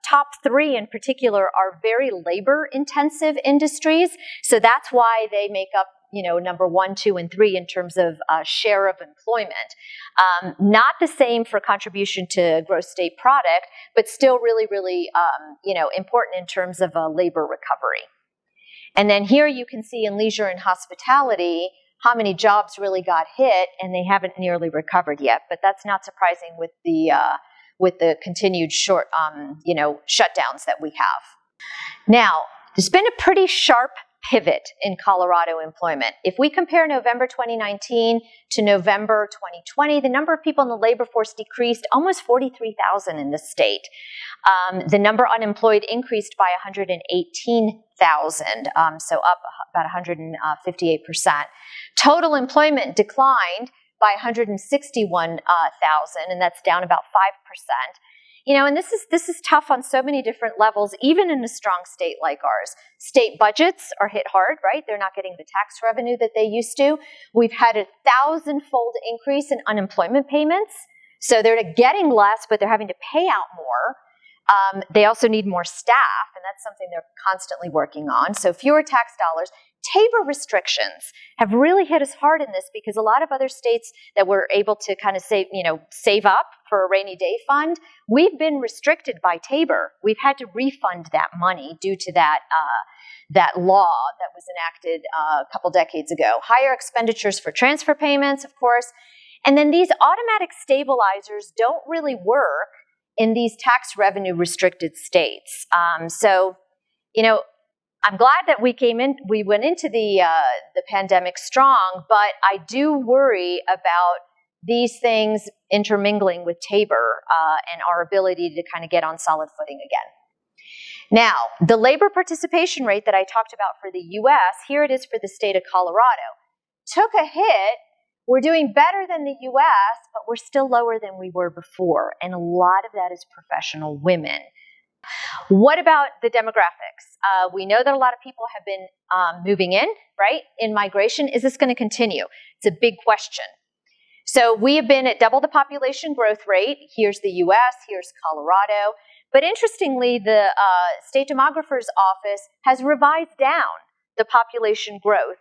top three in particular are very labor-intensive industries, so that's why they make up number 1, 2, and 3 in terms of share of employment. Not the same for contribution to gross state product, but still really, really, important in terms of labor recovery. And then here you can see in leisure and hospitality how many jobs really got hit, and they haven't nearly recovered yet. But that's not surprising with the continued shutdowns that we have. Now, there's been a pretty sharp pivot in Colorado employment. If we compare November 2019 to November 2020, the number of people in the labor force decreased almost 43,000 in the state. The number unemployed increased by 118,000, so up about 158%. Total employment declined by 161,000, and that's down about 5%. And this is tough on so many different levels, even in a strong state like ours. State budgets are hit hard, right? They're not getting the tax revenue that they used to. We've had a 1,000-fold increase in unemployment payments. So they're getting less, but they're having to pay out more. They also need more staff, and that's something they're constantly working on. So fewer tax dollars. Tabor restrictions have really hit us hard in this because a lot of other states that were able to kind of save up for a rainy day fund, we've been restricted by Tabor. We've had to refund that money due to that law that was enacted a couple decades ago. Higher expenditures for transfer payments, of course. And then these automatic stabilizers don't really work in these tax revenue restricted states. I'm glad that we went into the pandemic strong, but I do worry about these things intermingling with Tabor and our ability to kind of get on solid footing again. Now, the labor participation rate that I talked about for the U.S., here it is for the state of Colorado, took a hit. We're doing better than the U.S., but we're still lower than we were before, and a lot of that is professional women. What about the demographics? We know that a lot of people have been moving in, right, in migration. Is this going to continue? It's a big question. So we have been at double the population growth rate. Here's the U.S., here's Colorado. But interestingly, the State Demographer's Office has revised down the population growth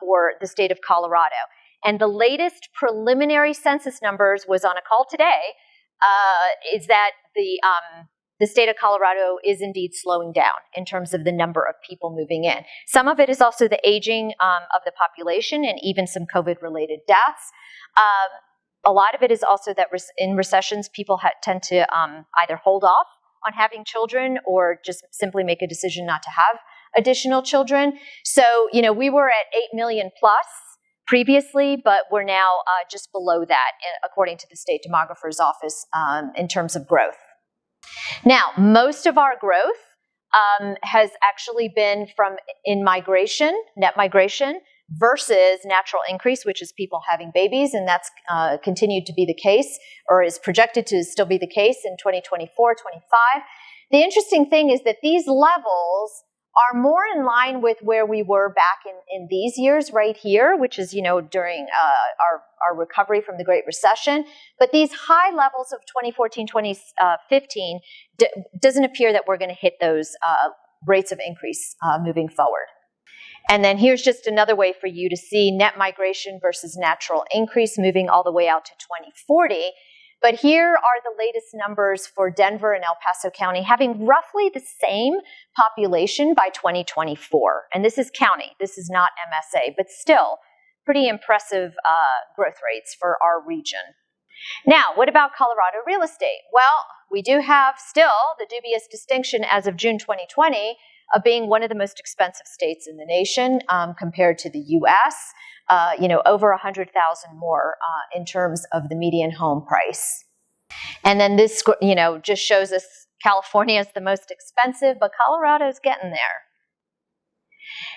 for the state of Colorado. And the latest preliminary census numbers was on a call today, is that the state of Colorado is indeed slowing down in terms of the number of people moving in. Some of it is also the aging of the population and even some COVID-related deaths. A lot of it is also that in recessions, people tend to either hold off on having children or just simply make a decision not to have additional children. So, we were at 8 million plus previously, but we're now just below that, according to the State Demographer's Office, in terms of growth. Now, most of our growth has actually been from net migration, versus natural increase, which is people having babies, and that's continued to be the case, or is projected to still be the case in 2024, 25. The interesting thing is that these levels are more in line with where we were back in these years right here, which is, during our recovery from the Great Recession. But these high levels of 2014, 2015 doesn't appear that we're going to hit those rates of increase moving forward. And then here's just another way for you to see net migration versus natural increase moving all the way out to 2040. But here are the latest numbers for Denver and El Paso County, having roughly the same population by 2024. And this is county, this is not MSA, but still pretty impressive growth rates for our region. Now, what about Colorado real estate? Well, we do have still the dubious distinction as of June 2020 of being one of the most expensive states in the nation compared to the U.S., over 100,000 more in terms of the median home price. And then this, just shows us California is the most expensive, but Colorado's getting there.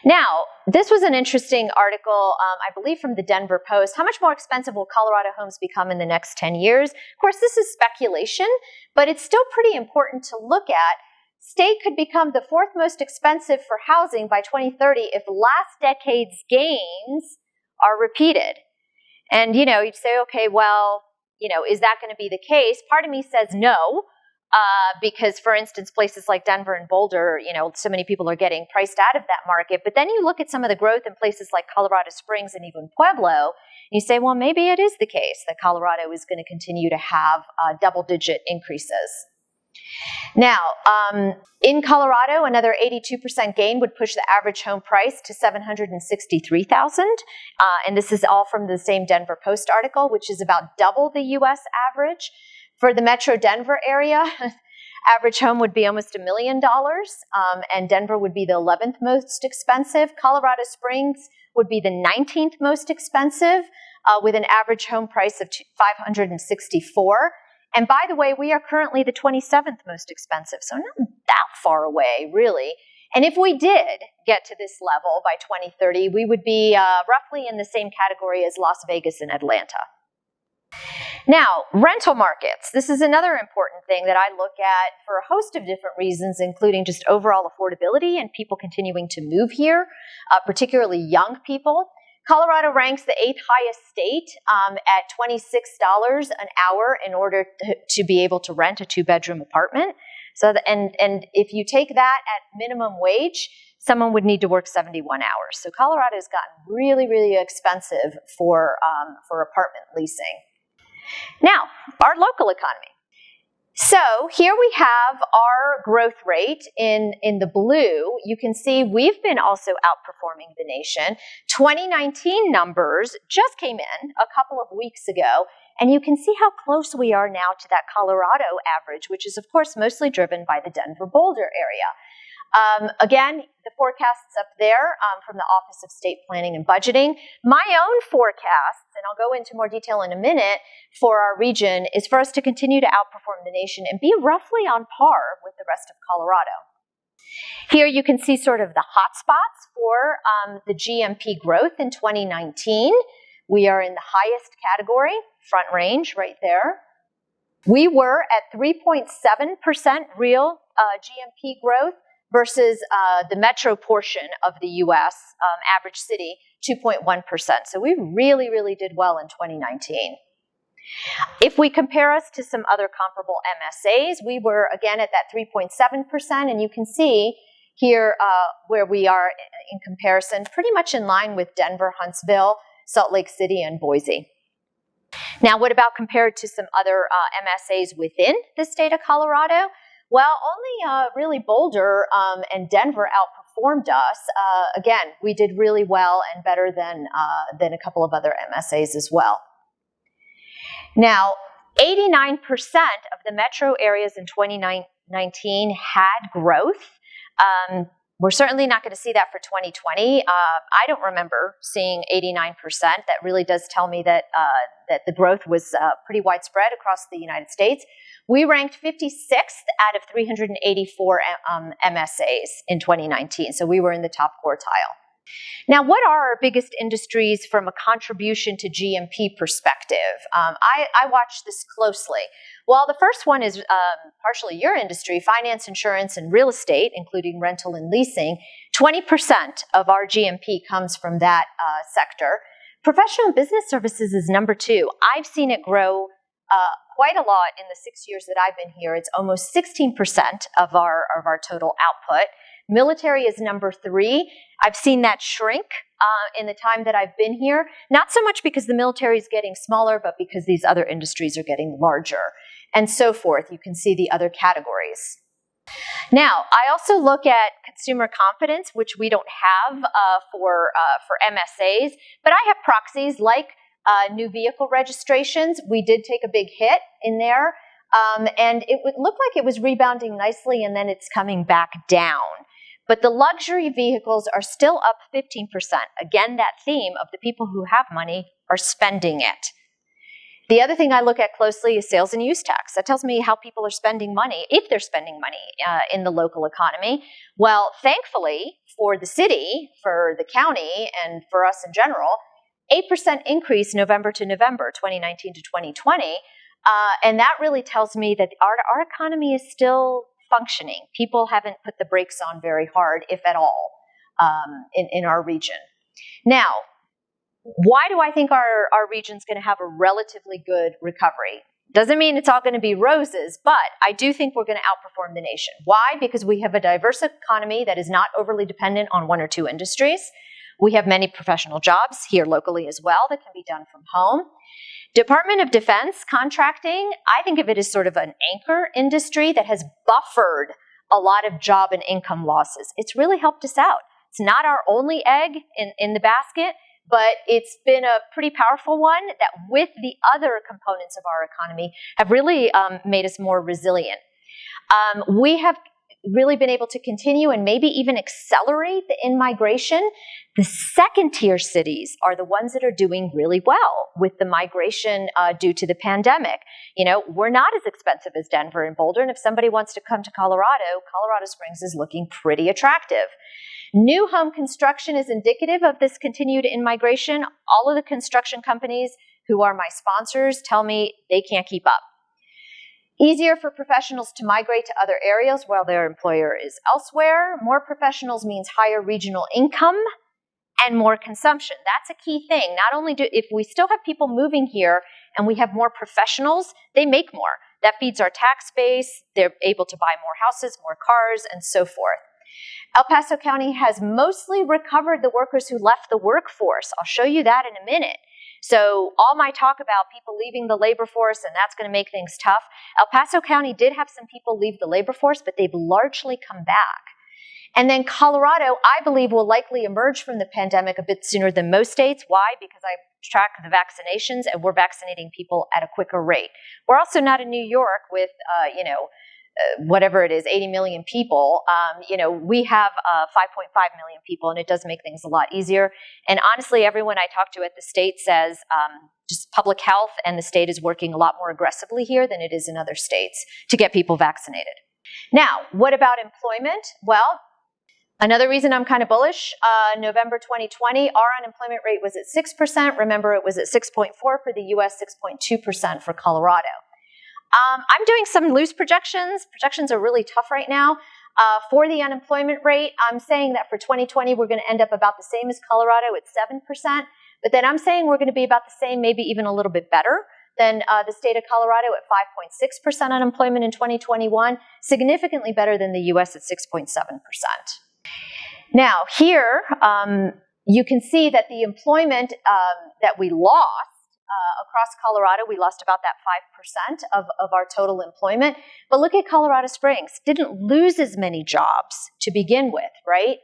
Now, this was an interesting article, I believe from the Denver Post. How much more expensive will Colorado homes become in the next 10 years? Of course, this is speculation, but it's still pretty important to look at. State could become the fourth most expensive for housing by 2030 if last decade's gains are repeated. And, you'd say, okay, well, is that going to be the case? Part of me says no, because, for instance, places like Denver and Boulder, so many people are getting priced out of that market. But then you look at some of the growth in places like Colorado Springs and even Pueblo, and you say, well, maybe it is the case that Colorado is going to continue to have double-digit increases. Now, in Colorado, another 82% gain would push the average home price to $763,000. And this is all from the same Denver Post article, which is about double the U.S. average. For the Metro Denver area, Average home would be almost $1 million, and Denver would be the 11th most expensive. Colorado Springs would be the 19th most expensive, with an average home price of $564. And by the way, we are currently the 27th most expensive, so not that far away, really. And if we did get to this level by 2030, we would be roughly in the same category as Las Vegas and Atlanta. Now, rental markets. This is another important thing that I look at for a host of different reasons, including just overall affordability and people continuing to move here, particularly young people. Colorado ranks the 8th highest state at $26 an hour in order to be able to rent a 2-bedroom apartment. So, and if you take that at minimum wage, someone would need to work 71 hours. So Colorado has gotten really, really expensive for apartment leasing. Now, our local economy. So here we have our growth rate in the blue. You can see we've been also outperforming the nation. 2019 numbers just came in a couple of weeks ago, and you can see how close we are now to that Colorado average, which is, of course, mostly driven by the Denver-Boulder area. Again, the forecasts up there from the Office of State Planning and Budgeting. My own forecasts, and I'll go into more detail in a minute, for our region is for us to continue to outperform the nation and be roughly on par with the rest of Colorado. Here you can see sort of the hot spots for the GMP growth in 2019. We are in the highest category, Front Range right there. We were at 3.7% real GMP growth versus the metro portion of the U.S. Average city, 2.1%. So we really, really did well in 2019. If we compare us to some other comparable MSAs, we were again at that 3.7%, and you can see here where we are in comparison, pretty much in line with Denver, Huntsville, Salt Lake City, and Boise. Now, what about compared to some other MSAs within the state of Colorado? Well, only really Boulder and Denver outperformed us. Again, we did really well and better than a couple of other MSAs as well. Now, 89% of the metro areas in 2019 had growth. We're certainly not going to see that for 2020. I don't remember seeing 89%. That really does tell me that the growth was pretty widespread across the United States. We ranked 56th out of 384 MSAs in 2019, so we were in the top quartile. Now, what are our biggest industries from a contribution to GMP perspective? I watch this closely. Well, the first one is partially your industry, finance, insurance, and real estate, including rental and leasing. 20% of our GMP comes from that sector. Professional business services is number 2. I've seen it grow quite a lot in the 6 years that I've been here. It's almost 16% of our total output. Military is number 3. I've seen that shrink in the time that I've been here, not so much because the military is getting smaller, but because these other industries are getting larger, and so forth. You can see the other categories. Now, I also look at consumer confidence, which we don't have for MSAs, but I have proxies like new vehicle registrations. We did take a big hit in there, and it would look like it was rebounding nicely, and then it's coming back down. But the luxury vehicles are still up 15%. Again, that theme of the people who have money are spending it. The other thing I look at closely is sales and use tax. That tells me how people are spending money, if they're spending money in the local economy. Well, thankfully, for the city, for the county, and for us in general, 8% increase November to November, 2019 to 2020. And that really tells me that our economy is still functioning. People haven't put the brakes on very hard, if at all, in our region. Now, why do I think our region's going to have a relatively good recovery? Doesn't mean it's all going to be roses, but I do think we're going to outperform the nation. Why? Because we have a diverse economy that is not overly dependent on 1 or 2 industries. We have many professional jobs here locally as well that can be done from home. Department of Defense contracting, I think of it as sort of an anchor industry that has buffered a lot of job and income losses. It's really helped us out. It's not our only egg in the basket, but it's been a pretty powerful one that with the other components of our economy have really made us more resilient. We have really been able to continue and maybe even accelerate the in-migration. The second-tier cities are the ones that are doing really well with the migration due to the pandemic. You know, we're not as expensive as Denver and Boulder, and if somebody wants to come to Colorado, Colorado Springs is looking pretty attractive. New home construction is indicative of this continued in-migration. All of the construction companies who are my sponsors tell me they can't keep up. Easier for professionals to migrate to other areas while their employer is elsewhere. More professionals means higher regional income and more consumption. That's a key thing. Not only if we still have people moving here and we have more professionals, they make more. That feeds our tax base. They're able to buy more houses, more cars, and so forth. El Paso County has mostly recovered the workers who left the workforce. I'll show you that in a minute. So all my talk about people leaving the labor force and that's going to make things tough, El Paso County did have some people leave the labor force, but they've largely come back. And then Colorado, I believe, will likely emerge from the pandemic a bit sooner than most states. Why? Because I track the vaccinations and we're vaccinating people at a quicker rate. We're also not in New York with, whatever it is, 80 million people. We have 5.5 million people, and it does make things a lot easier. And honestly, everyone I talk to at the state says just public health, and the state is working a lot more aggressively here than it is in other states to get people vaccinated. Now, what about employment? Well, another reason I'm kind of bullish, November 2020, our unemployment rate was at 6%. Remember, it was at 6.4% for the U.S., 6.2% for Colorado. I'm doing some loose projections. Projections are really tough right now. For the unemployment rate, I'm saying that for 2020, we're going to end up about the same as Colorado at 7%. But then I'm saying we're going to be about the same, maybe even a little bit better than the state of Colorado at 5.6% unemployment in 2021, significantly better than the U.S. at 6.7%. Now, here, you can see that the employment that we lost across Colorado, we lost about that 5% of our total employment. But look at Colorado Springs. Didn't lose as many jobs to begin with, right?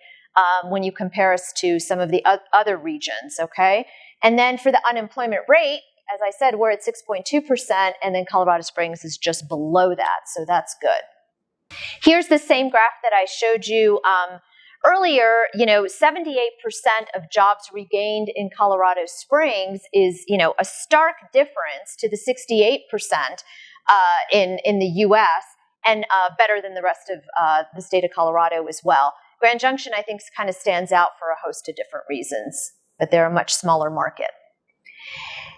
When you compare us to some of the other regions, okay? And then for the unemployment rate, as I said, we're at 6.2%, and then Colorado Springs is just below that, so that's good. Here's the same graph that I showed you earlier. 78% of jobs regained in Colorado Springs is, a stark difference to the 68% in the U.S. and better than the rest of the state of Colorado as well. Grand Junction, I think, kind of stands out for a host of different reasons, but they're a much smaller market.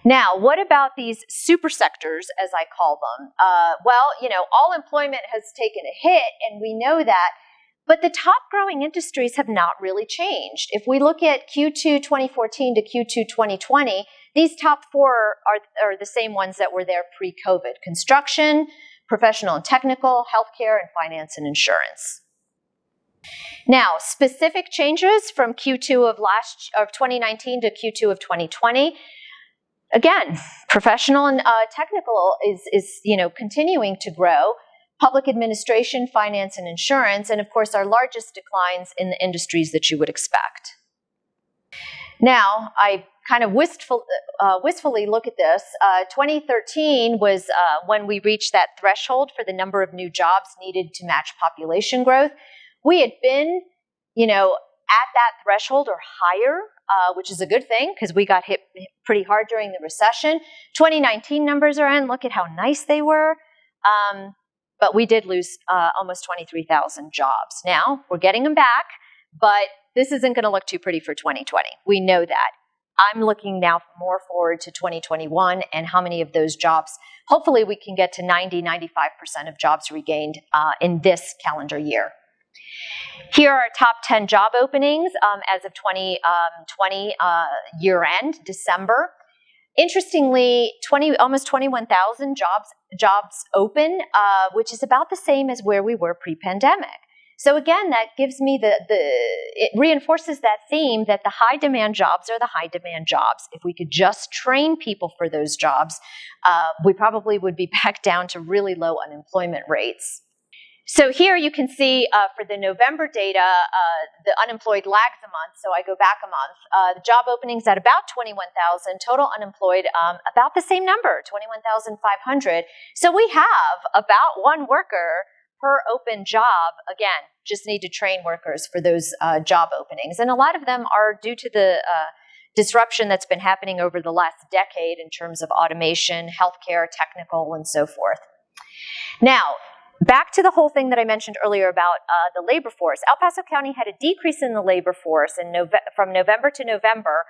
Now, what about these super sectors, as I call them? All employment has taken a hit, and we know that. But the top growing industries have not really changed. If we look at Q2 2014 to Q2 2020, these top four are the same ones that were there pre-COVID. Construction, professional and technical, healthcare, and finance and insurance. Now, specific changes from Q2 of 2019 to Q2 of 2020. Again, professional and technical is continuing to grow. Public administration, finance, and insurance, and of course our largest declines in the industries that you would expect. Now, I kind of wistfully look at this. 2013 was when we reached that threshold for the number of new jobs needed to match population growth. We had been, at that threshold or higher, which is a good thing because we got hit pretty hard during the recession. 2019 numbers are in. Look at how nice they were. But we did lose almost 23,000 jobs. Now, we're getting them back, but this isn't going to look too pretty for 2020. We know that. I'm looking now more forward to 2021 and how many of those jobs, hopefully we can get to 90-95% of jobs regained in this calendar year. Here are top 10 job openings as of 2020 year end, December. Interestingly, almost 21,000 jobs open, which is about the same as where we were pre-pandemic. So again, that gives me it reinforces that theme that the high demand jobs are the high demand jobs. If we could just train people for those jobs, we probably would be back down to really low unemployment rates. So here you can see for the November data, the unemployed lags a month, so I go back a month. The job openings at about 21,000, total unemployed about the same number, 21,500. So we have about one worker per open job, again, just need to train workers for those job openings. And a lot of them are due to the disruption that's been happening over the last decade in terms of automation, healthcare, technical, and so forth. Now, back to the whole thing that I mentioned earlier about the labor force. El Paso County had a decrease in the labor force from November to November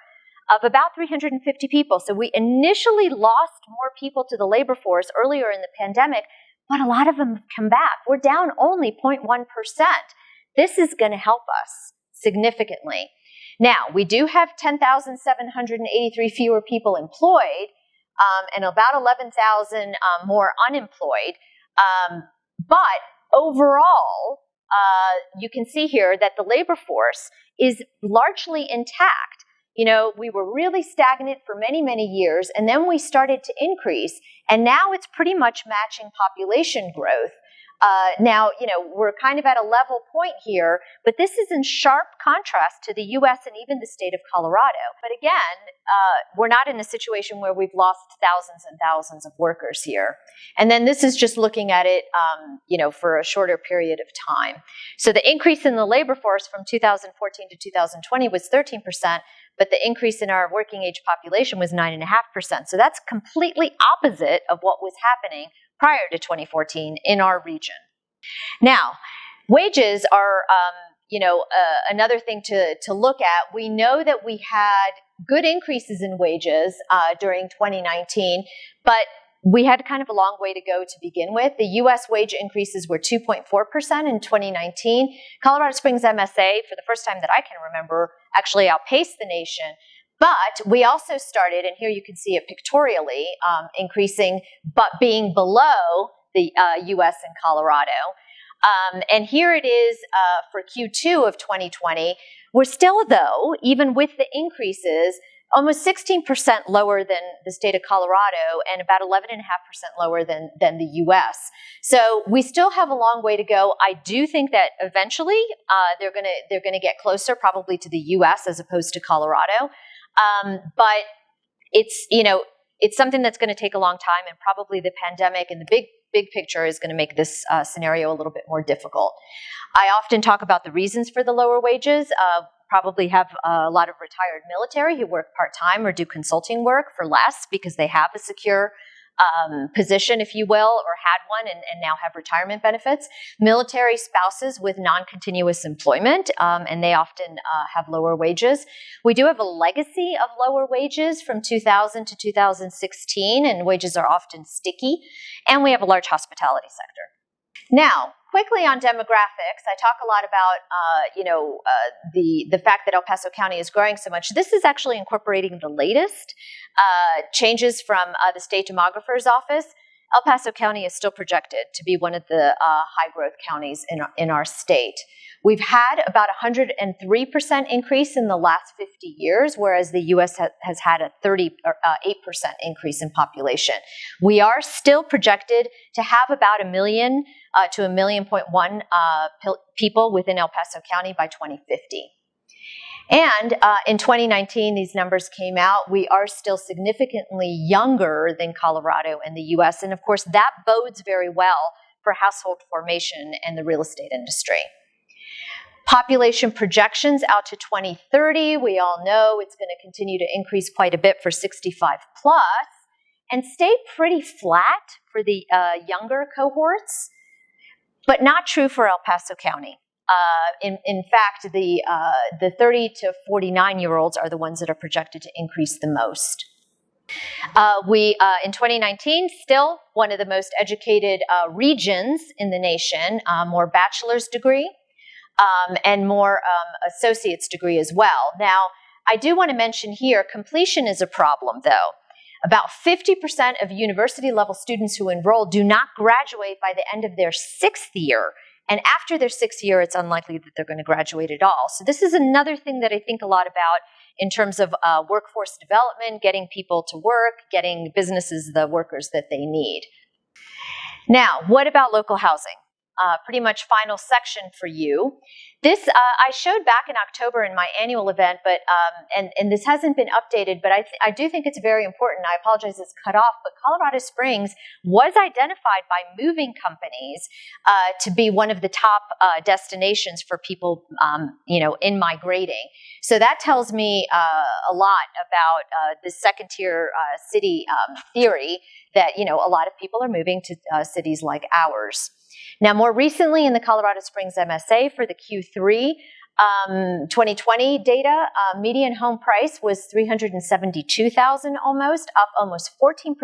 of about 350 people. So we initially lost more people to the labor force earlier in the pandemic, but a lot of them have come back. We're down only 0.1%. This is going to help us significantly. Now, we do have 10,783 fewer people employed and about 11,000 more unemployed. But overall, you can see here that the labor force is largely intact. You know, we were really stagnant for many, many years, and then we started to increase, and now it's pretty much matching population growth. Now, you know, we're kind of at a level point here, but this is in sharp contrast to the U.S. and even the state of Colorado. But again, we're not in a situation where we've lost thousands and thousands of workers here. And then this is just looking at it, you know, for a shorter period of time. So the increase in the labor force from 2014 to 2020 was 13%, but the increase in our working age population was 9.5%. So that's completely opposite of what was happening prior to 2014 in our region. Now, wages are, another thing to look at. We know that we had good increases in wages during 2019, but we had kind of a long way to go to begin with. The U.S. wage increases were 2.4% in 2019. Colorado Springs MSA, for the first time that I can remember, actually outpaced the nation. But we also started, and here you can see it pictorially, increasing, but being below the U.S. and Colorado. And here it is for Q2 of 2020. We're still, though, even with the increases, almost 16% lower than the state of Colorado and about 11.5% lower than the U.S. So we still have a long way to go. I do think that eventually they're gonna get closer, probably to the U.S. as opposed to Colorado. But it's something that's going to take a long time, and probably the pandemic and the big picture is going to make this scenario a little bit more difficult. I often talk about the reasons for the lower wages. Probably have a lot of retired military who work part-time or do consulting work for less because they have a secure position, if you will, or had one and now have retirement benefits. Military spouses with non-continuous employment, and they often have lower wages. We do have a legacy of lower wages from 2000 to 2016, and wages are often sticky. And we have a large hospitality sector. Now, quickly on demographics, I talk a lot about, the fact that El Paso County is growing so much. This is actually incorporating the latest changes from the state demographer's office. El Paso County is still projected to be one of the high-growth counties in our state. We've had about 103% increase in the last 50 years, whereas the U.S. has had a 38% increase in population. We are still projected to have about 1 million to 1.1 million people within El Paso County by 2050. And in 2019, these numbers came out. We are still significantly younger than Colorado and the U.S., and of course, that bodes very well for household formation and the real estate industry. Population projections out to 2030, we all know it's going to continue to increase quite a bit for 65 plus and stay pretty flat for the younger cohorts, but not true for El Paso County. In fact, the 30 to 49-year-olds are the ones that are projected to increase the most. In 2019, still one of the most educated regions in the nation, more bachelor's degree, and more associate's degree as well. Now, I do want to mention here, completion is a problem, though. About 50% of university-level students who enroll do not graduate by the end of their 6th year. And after their 6th year, it's unlikely that they're going to graduate at all. So this is another thing that I think a lot about in terms of workforce development, getting people to work, getting businesses the workers that they need. Now, what about local housing? pretty much final section for you. This I showed back in October in my annual event, but and this hasn't been updated, but I do think it's very important. I apologize it's cut off, but Colorado Springs was identified by moving companies to be one of the top destinations for people, in migrating. So that tells me a lot about the second tier city theory that, a lot of people are moving to cities like ours. Now, more recently in the Colorado Springs MSA for the Q3 2020 data, median home price was $372,000 up almost 14%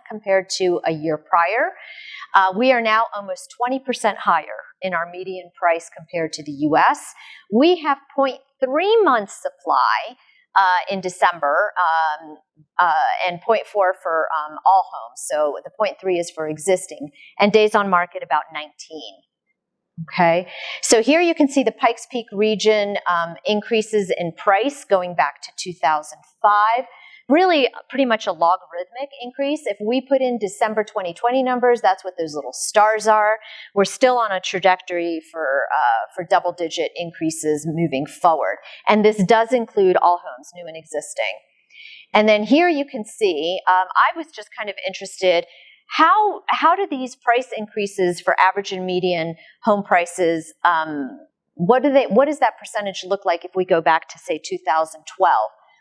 compared to a year prior. We are now almost 20% higher in our median price compared to the U.S. We have 0.3 months supply in December and 0.4 for all homes. So the 0.3 is for existing, and days on market about 19. Okay, so here you can see the Pikes Peak region increases in price going back to 2005. Really pretty much a logarithmic increase. If we put in December 2020 numbers, that's what those little stars are. We're still on a trajectory for double-digit increases moving forward. And this does include all homes, new and existing. And then here you can see, I was just kind of interested, how do these price increases for average and median home prices, what does that percentage look like if we go back to, say, 2012?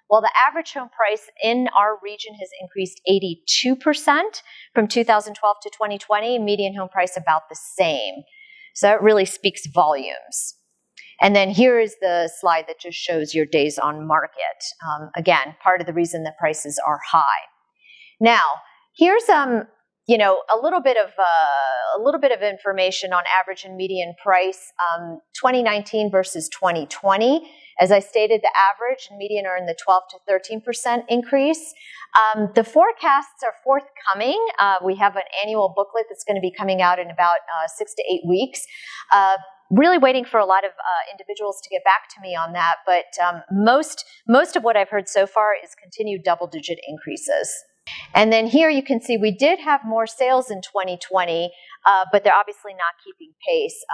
Well, the average home price in our region has increased 82% from 2012 to 2020, median home price about the same. So that really speaks volumes. And then here is the slide that just shows your days on market. Again, part of the reason that prices are high. Now, here's a little bit of information on average and median price, 2019 versus 2020. As I stated, the average and median are in the 12 to 13% increase. The forecasts are forthcoming. We have an annual booklet that's going to be coming out in about 6 to 8 weeks. Really waiting for a lot of individuals to get back to me on that, but most of what I've heard so far is continued double-digit increases. And then here you can see we did have more sales in 2020, but they're obviously not keeping pace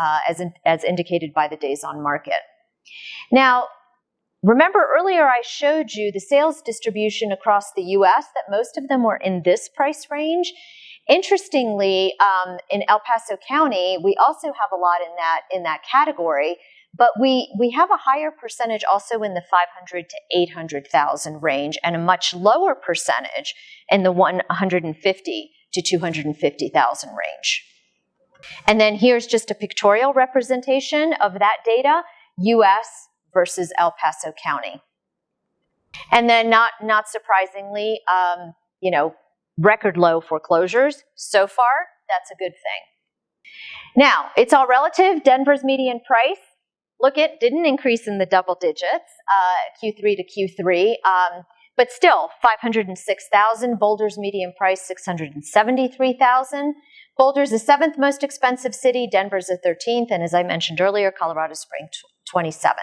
as indicated by the days on market. Now, remember earlier I showed you the sales distribution across the U.S., that most of them were in this price range. Interestingly, in El Paso County, we also have a lot in that category, but we have a higher percentage also in the 500 to 800,000 range, and a much lower percentage in the 150 to 250,000 range. And then here's just a pictorial representation of that data, U.S. versus El Paso County. And then not surprisingly, record low foreclosures. So far, that's a good thing. Now, it's all relative. Denver's median price, didn't increase in the double digits, Q3 to Q3, but still 506,000. Boulder's median price, 673,000. Boulder's the 7th most expensive city. Denver's the 13th. And as I mentioned earlier, Colorado Springs, 27th.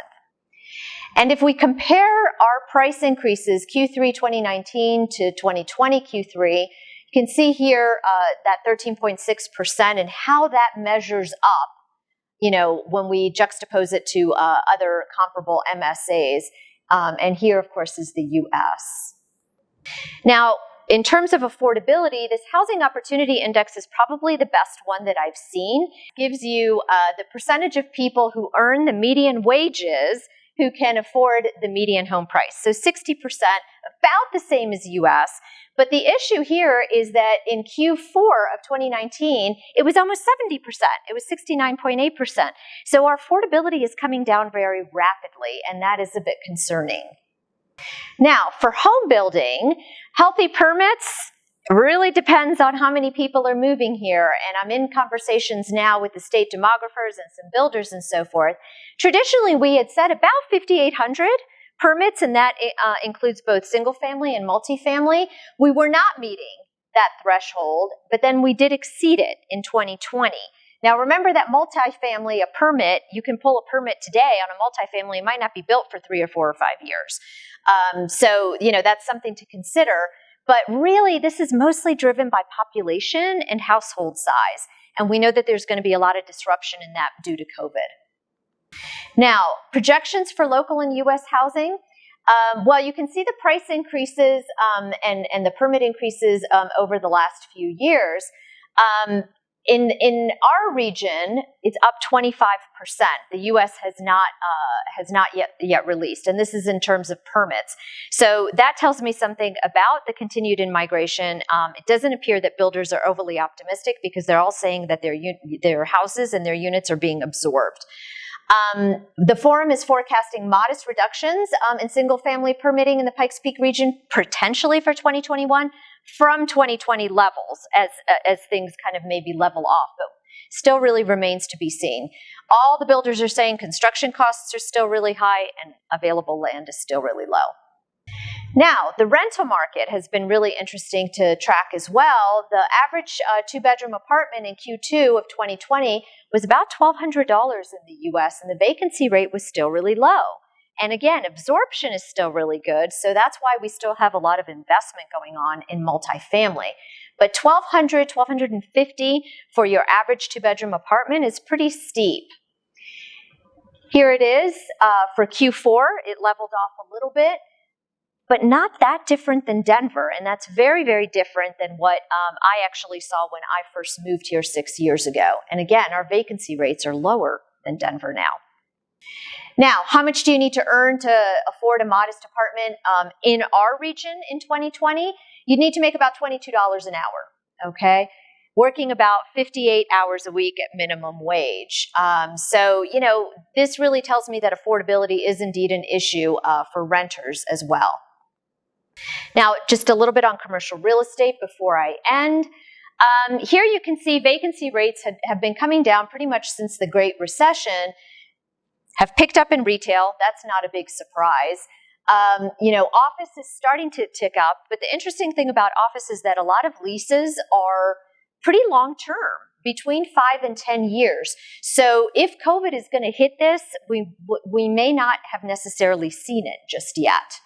And if we compare our price increases, Q3 2019 to 2020 Q3, you can see here that 13.6% and how that measures up, when we juxtapose it to other comparable MSAs. And here, of course, is the U.S. Now, in terms of affordability, this Housing Opportunity Index is probably the best one that I've seen. It gives you the percentage of people who earn the median wages who can afford the median home price. So 60%, about the same as U.S. But the issue here is that in Q4 of 2019, it was almost 70%. It was 69.8%. So our affordability is coming down very rapidly, and that is a bit concerning. Now, for home building, healthy permits really depends on how many people are moving here, and I'm in conversations now with the state demographers and some builders and so forth. Traditionally, we had said about 5,800 permits, and that includes both single-family and multifamily. We were not meeting that threshold, but then we did exceed it in 2020. Now, remember that multifamily, a permit, you can pull a permit today on a multifamily. It might not be built for 3 or 4 or 5 years. So, that's something to consider. But really, this is mostly driven by population and household size. and we know that there's going to be a lot of disruption in that due to COVID. Now, projections for local and U.S. housing. Well, you can see the price increases and the permit increases over the last few years. In our region, it's up 25%. The U.S. has not yet released, and this is in terms of permits. So that tells me something about the continued in-migration. It doesn't appear that builders are overly optimistic because they're all saying that their houses and their units are being absorbed. The forum is forecasting modest reductions in single-family permitting in the Pikes Peak region, potentially for 2021, from 2020 levels, as things kind of maybe level off, but still really remains to be seen. All the builders are saying construction costs are still really high and available land is still really low. Now, the rental market has been really interesting to track as well. The average two-bedroom apartment in Q2 of 2020 was about $1,200 in the U.S., and the vacancy rate was still really low. And again, absorption is still really good, so that's why we still have a lot of investment going on in multifamily. But $1,200, $1,250 for your average two-bedroom apartment is pretty steep. Here it is for Q4. It leveled off a little bit, but not that different than Denver, and that's very, very different than what I actually saw when I first moved here 6 years ago. And again, our vacancy rates are lower than Denver now. Now, how much do you need to earn to afford a modest apartment in our region in 2020? You'd need to make about $22 an hour, okay? Working about 58 hours a week at minimum wage. So, this really tells me that affordability is indeed an issue for renters as well. Now, just a little bit on commercial real estate before I end. Here you can see vacancy rates have been coming down pretty much since the Great Recession, have picked up in retail. That's not a big surprise. Office is starting to tick up, but the interesting thing about office is that a lot of leases are pretty long-term, between 5 and 10 years. So if COVID is going to hit this, we may not have necessarily seen it just yet.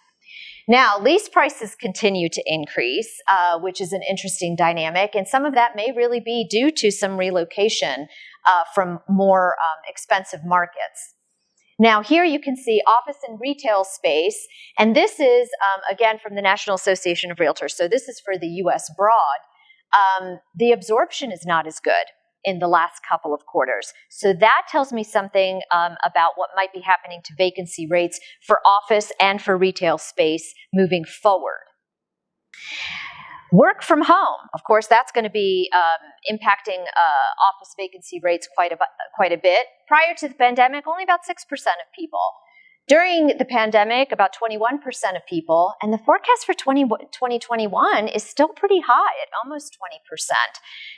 Now, lease prices continue to increase, which is an interesting dynamic, and some of that may really be due to some relocation from more expensive markets. Now, here you can see office and retail space, and this is, again, from the National Association of Realtors, so this is for the U.S. broad. The absorption is not as good in the last couple of quarters. So that tells me something about what might be happening to vacancy rates for office and for retail space moving forward. Work from home, of course, that's going to be impacting office vacancy rates quite a bit. Prior to the pandemic, only about 6% of people. During the pandemic, about 21% of people, and the forecast for 2021 is still pretty high at almost 20%.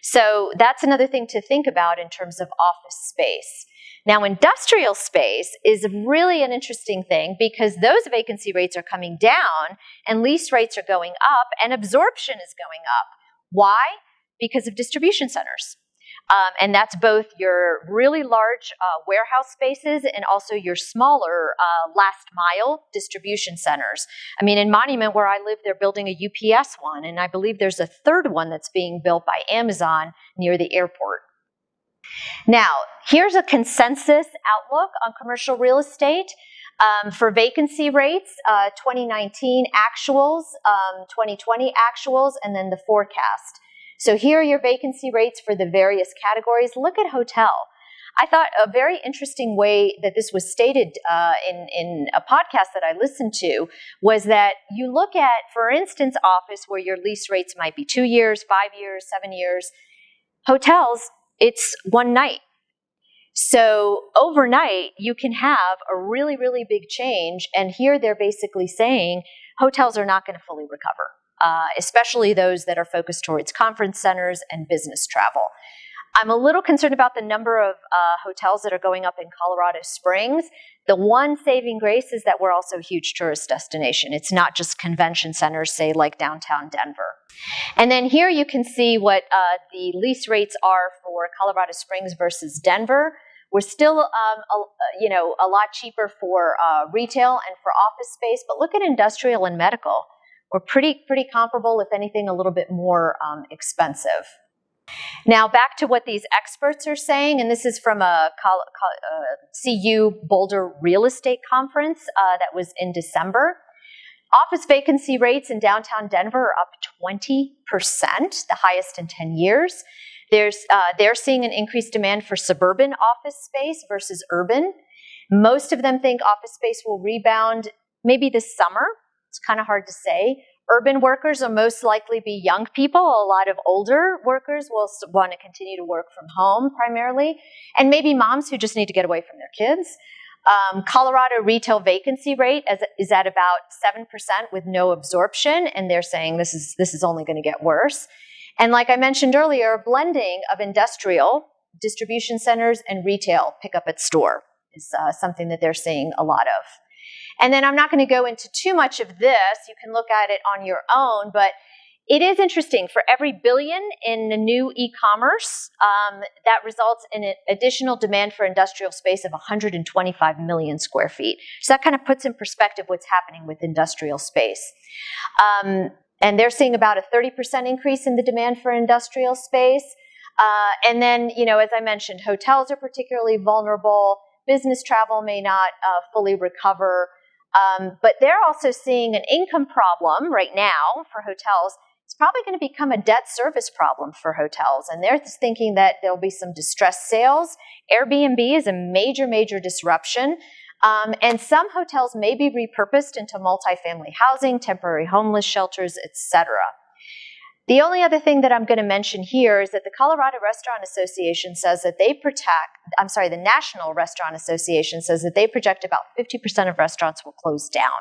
So that's another thing to think about in terms of office space. Now, industrial space is really an interesting thing because those vacancy rates are coming down and lease rates are going up and absorption is going up. Why? Because of distribution centers. And that's both your really large warehouse spaces and also your smaller last mile distribution centers. I mean, in Monument where I live, they're building a UPS one, and I believe there's a third one that's being built by Amazon near the airport. Now, here's a consensus outlook on commercial real estate. For vacancy rates, 2019 actuals, 2020 actuals, and then the forecast. So here are your vacancy rates for the various categories. Look at hotel. I thought a very interesting way that this was stated in a podcast that I listened to was that you look at, for instance, office where your lease rates might be 2 years, 5 years, 7 years. Hotels, it's one night. So overnight, you can have a really, really big change. And here they're basically saying hotels are not going to fully recover. Especially those that are focused towards conference centers and business travel. I'm a little concerned about the number of hotels that are going up in Colorado Springs. The one saving grace is that we're also a huge tourist destination. It's not just convention centers, say like downtown Denver. And then here you can see what the lease rates are for Colorado Springs versus Denver. We're still, a lot cheaper for retail and for office space, but look at industrial and medical. We're pretty comparable, if anything, a little bit more expensive. Now, back to what these experts are saying, and this is from a CU Boulder Real Estate Conference that was in December. Office vacancy rates in downtown Denver are up 20%, the highest in 10 years. They're seeing an increased demand for suburban office space versus urban. Most of them think office space will rebound maybe this summer. It's kind of hard to say. Urban workers will most likely be young people. A lot of older workers will want to continue to work from home primarily, and maybe moms who just need to get away from their kids. Colorado retail vacancy rate is at about 7% with no absorption, and they're saying this is only going to get worse. And like I mentioned earlier, blending of industrial, distribution centers, and retail pickup at store is something that they're seeing a lot of. And then I'm not going to go into too much of this. You can look at it on your own, but it is interesting. For every billion in the new e-commerce, that results in an additional demand for industrial space of 125 million square feet. So that kind of puts in perspective what's happening with industrial space. And they're seeing about a 30% increase in the demand for industrial space. And then, as I mentioned, hotels are particularly vulnerable. Business travel may not fully recover. But they're also seeing an income problem right now for hotels. It's probably going to become a debt service problem for hotels. And they're thinking that there'll be some distressed sales. Airbnb is a major, major disruption. And some hotels may be repurposed into multifamily housing, temporary homeless shelters, etc. The only other thing that I'm going to mention here is that the Colorado Restaurant Association says that the National Restaurant Association says that they project about 50% of restaurants will close down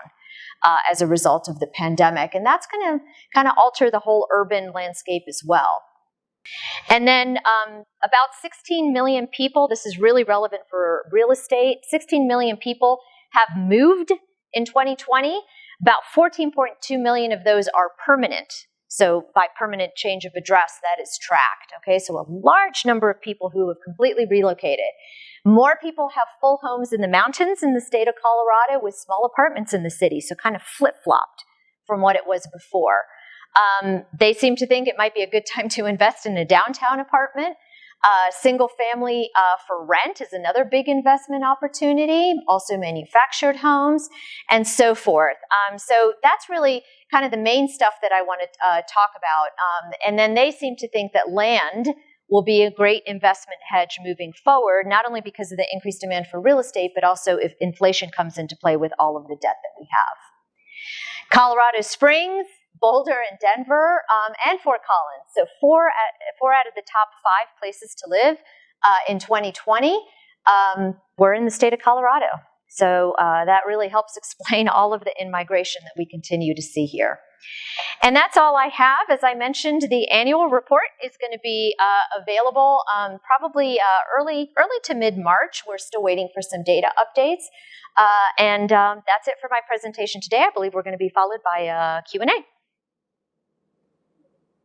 as a result of the pandemic. And that's going to kind of alter the whole urban landscape as well. And then about 16 million people, this is really relevant for real estate, 16 million people have moved in 2020. About 14.2 million of those are permanent. So by permanent change of address, that is tracked. Okay, so a large number of people who have completely relocated. More people have full homes in the mountains in the state of Colorado with small apartments in the city, so kind of flip-flopped from what it was before. They seem to think it might be a good time to invest in a downtown apartment. Single family for rent is another big investment opportunity, also manufactured homes, and so forth. So that's really kind of the main stuff that I want to talk about. And then they seem to think that land will be a great investment hedge moving forward, not only because of the increased demand for real estate, but also if inflation comes into play with all of the debt that we have. Colorado Springs, Boulder, and Denver, and Fort Collins. So four out of the top 5 places to live in 2020 were in the state of Colorado. So that really helps explain all of the in-migration that we continue to see here. And that's all I have. As I mentioned, the annual report is going to be available probably early to mid-March. We're still waiting for some data updates. And that's it for my presentation today. I believe we're going to be followed by a Q&A.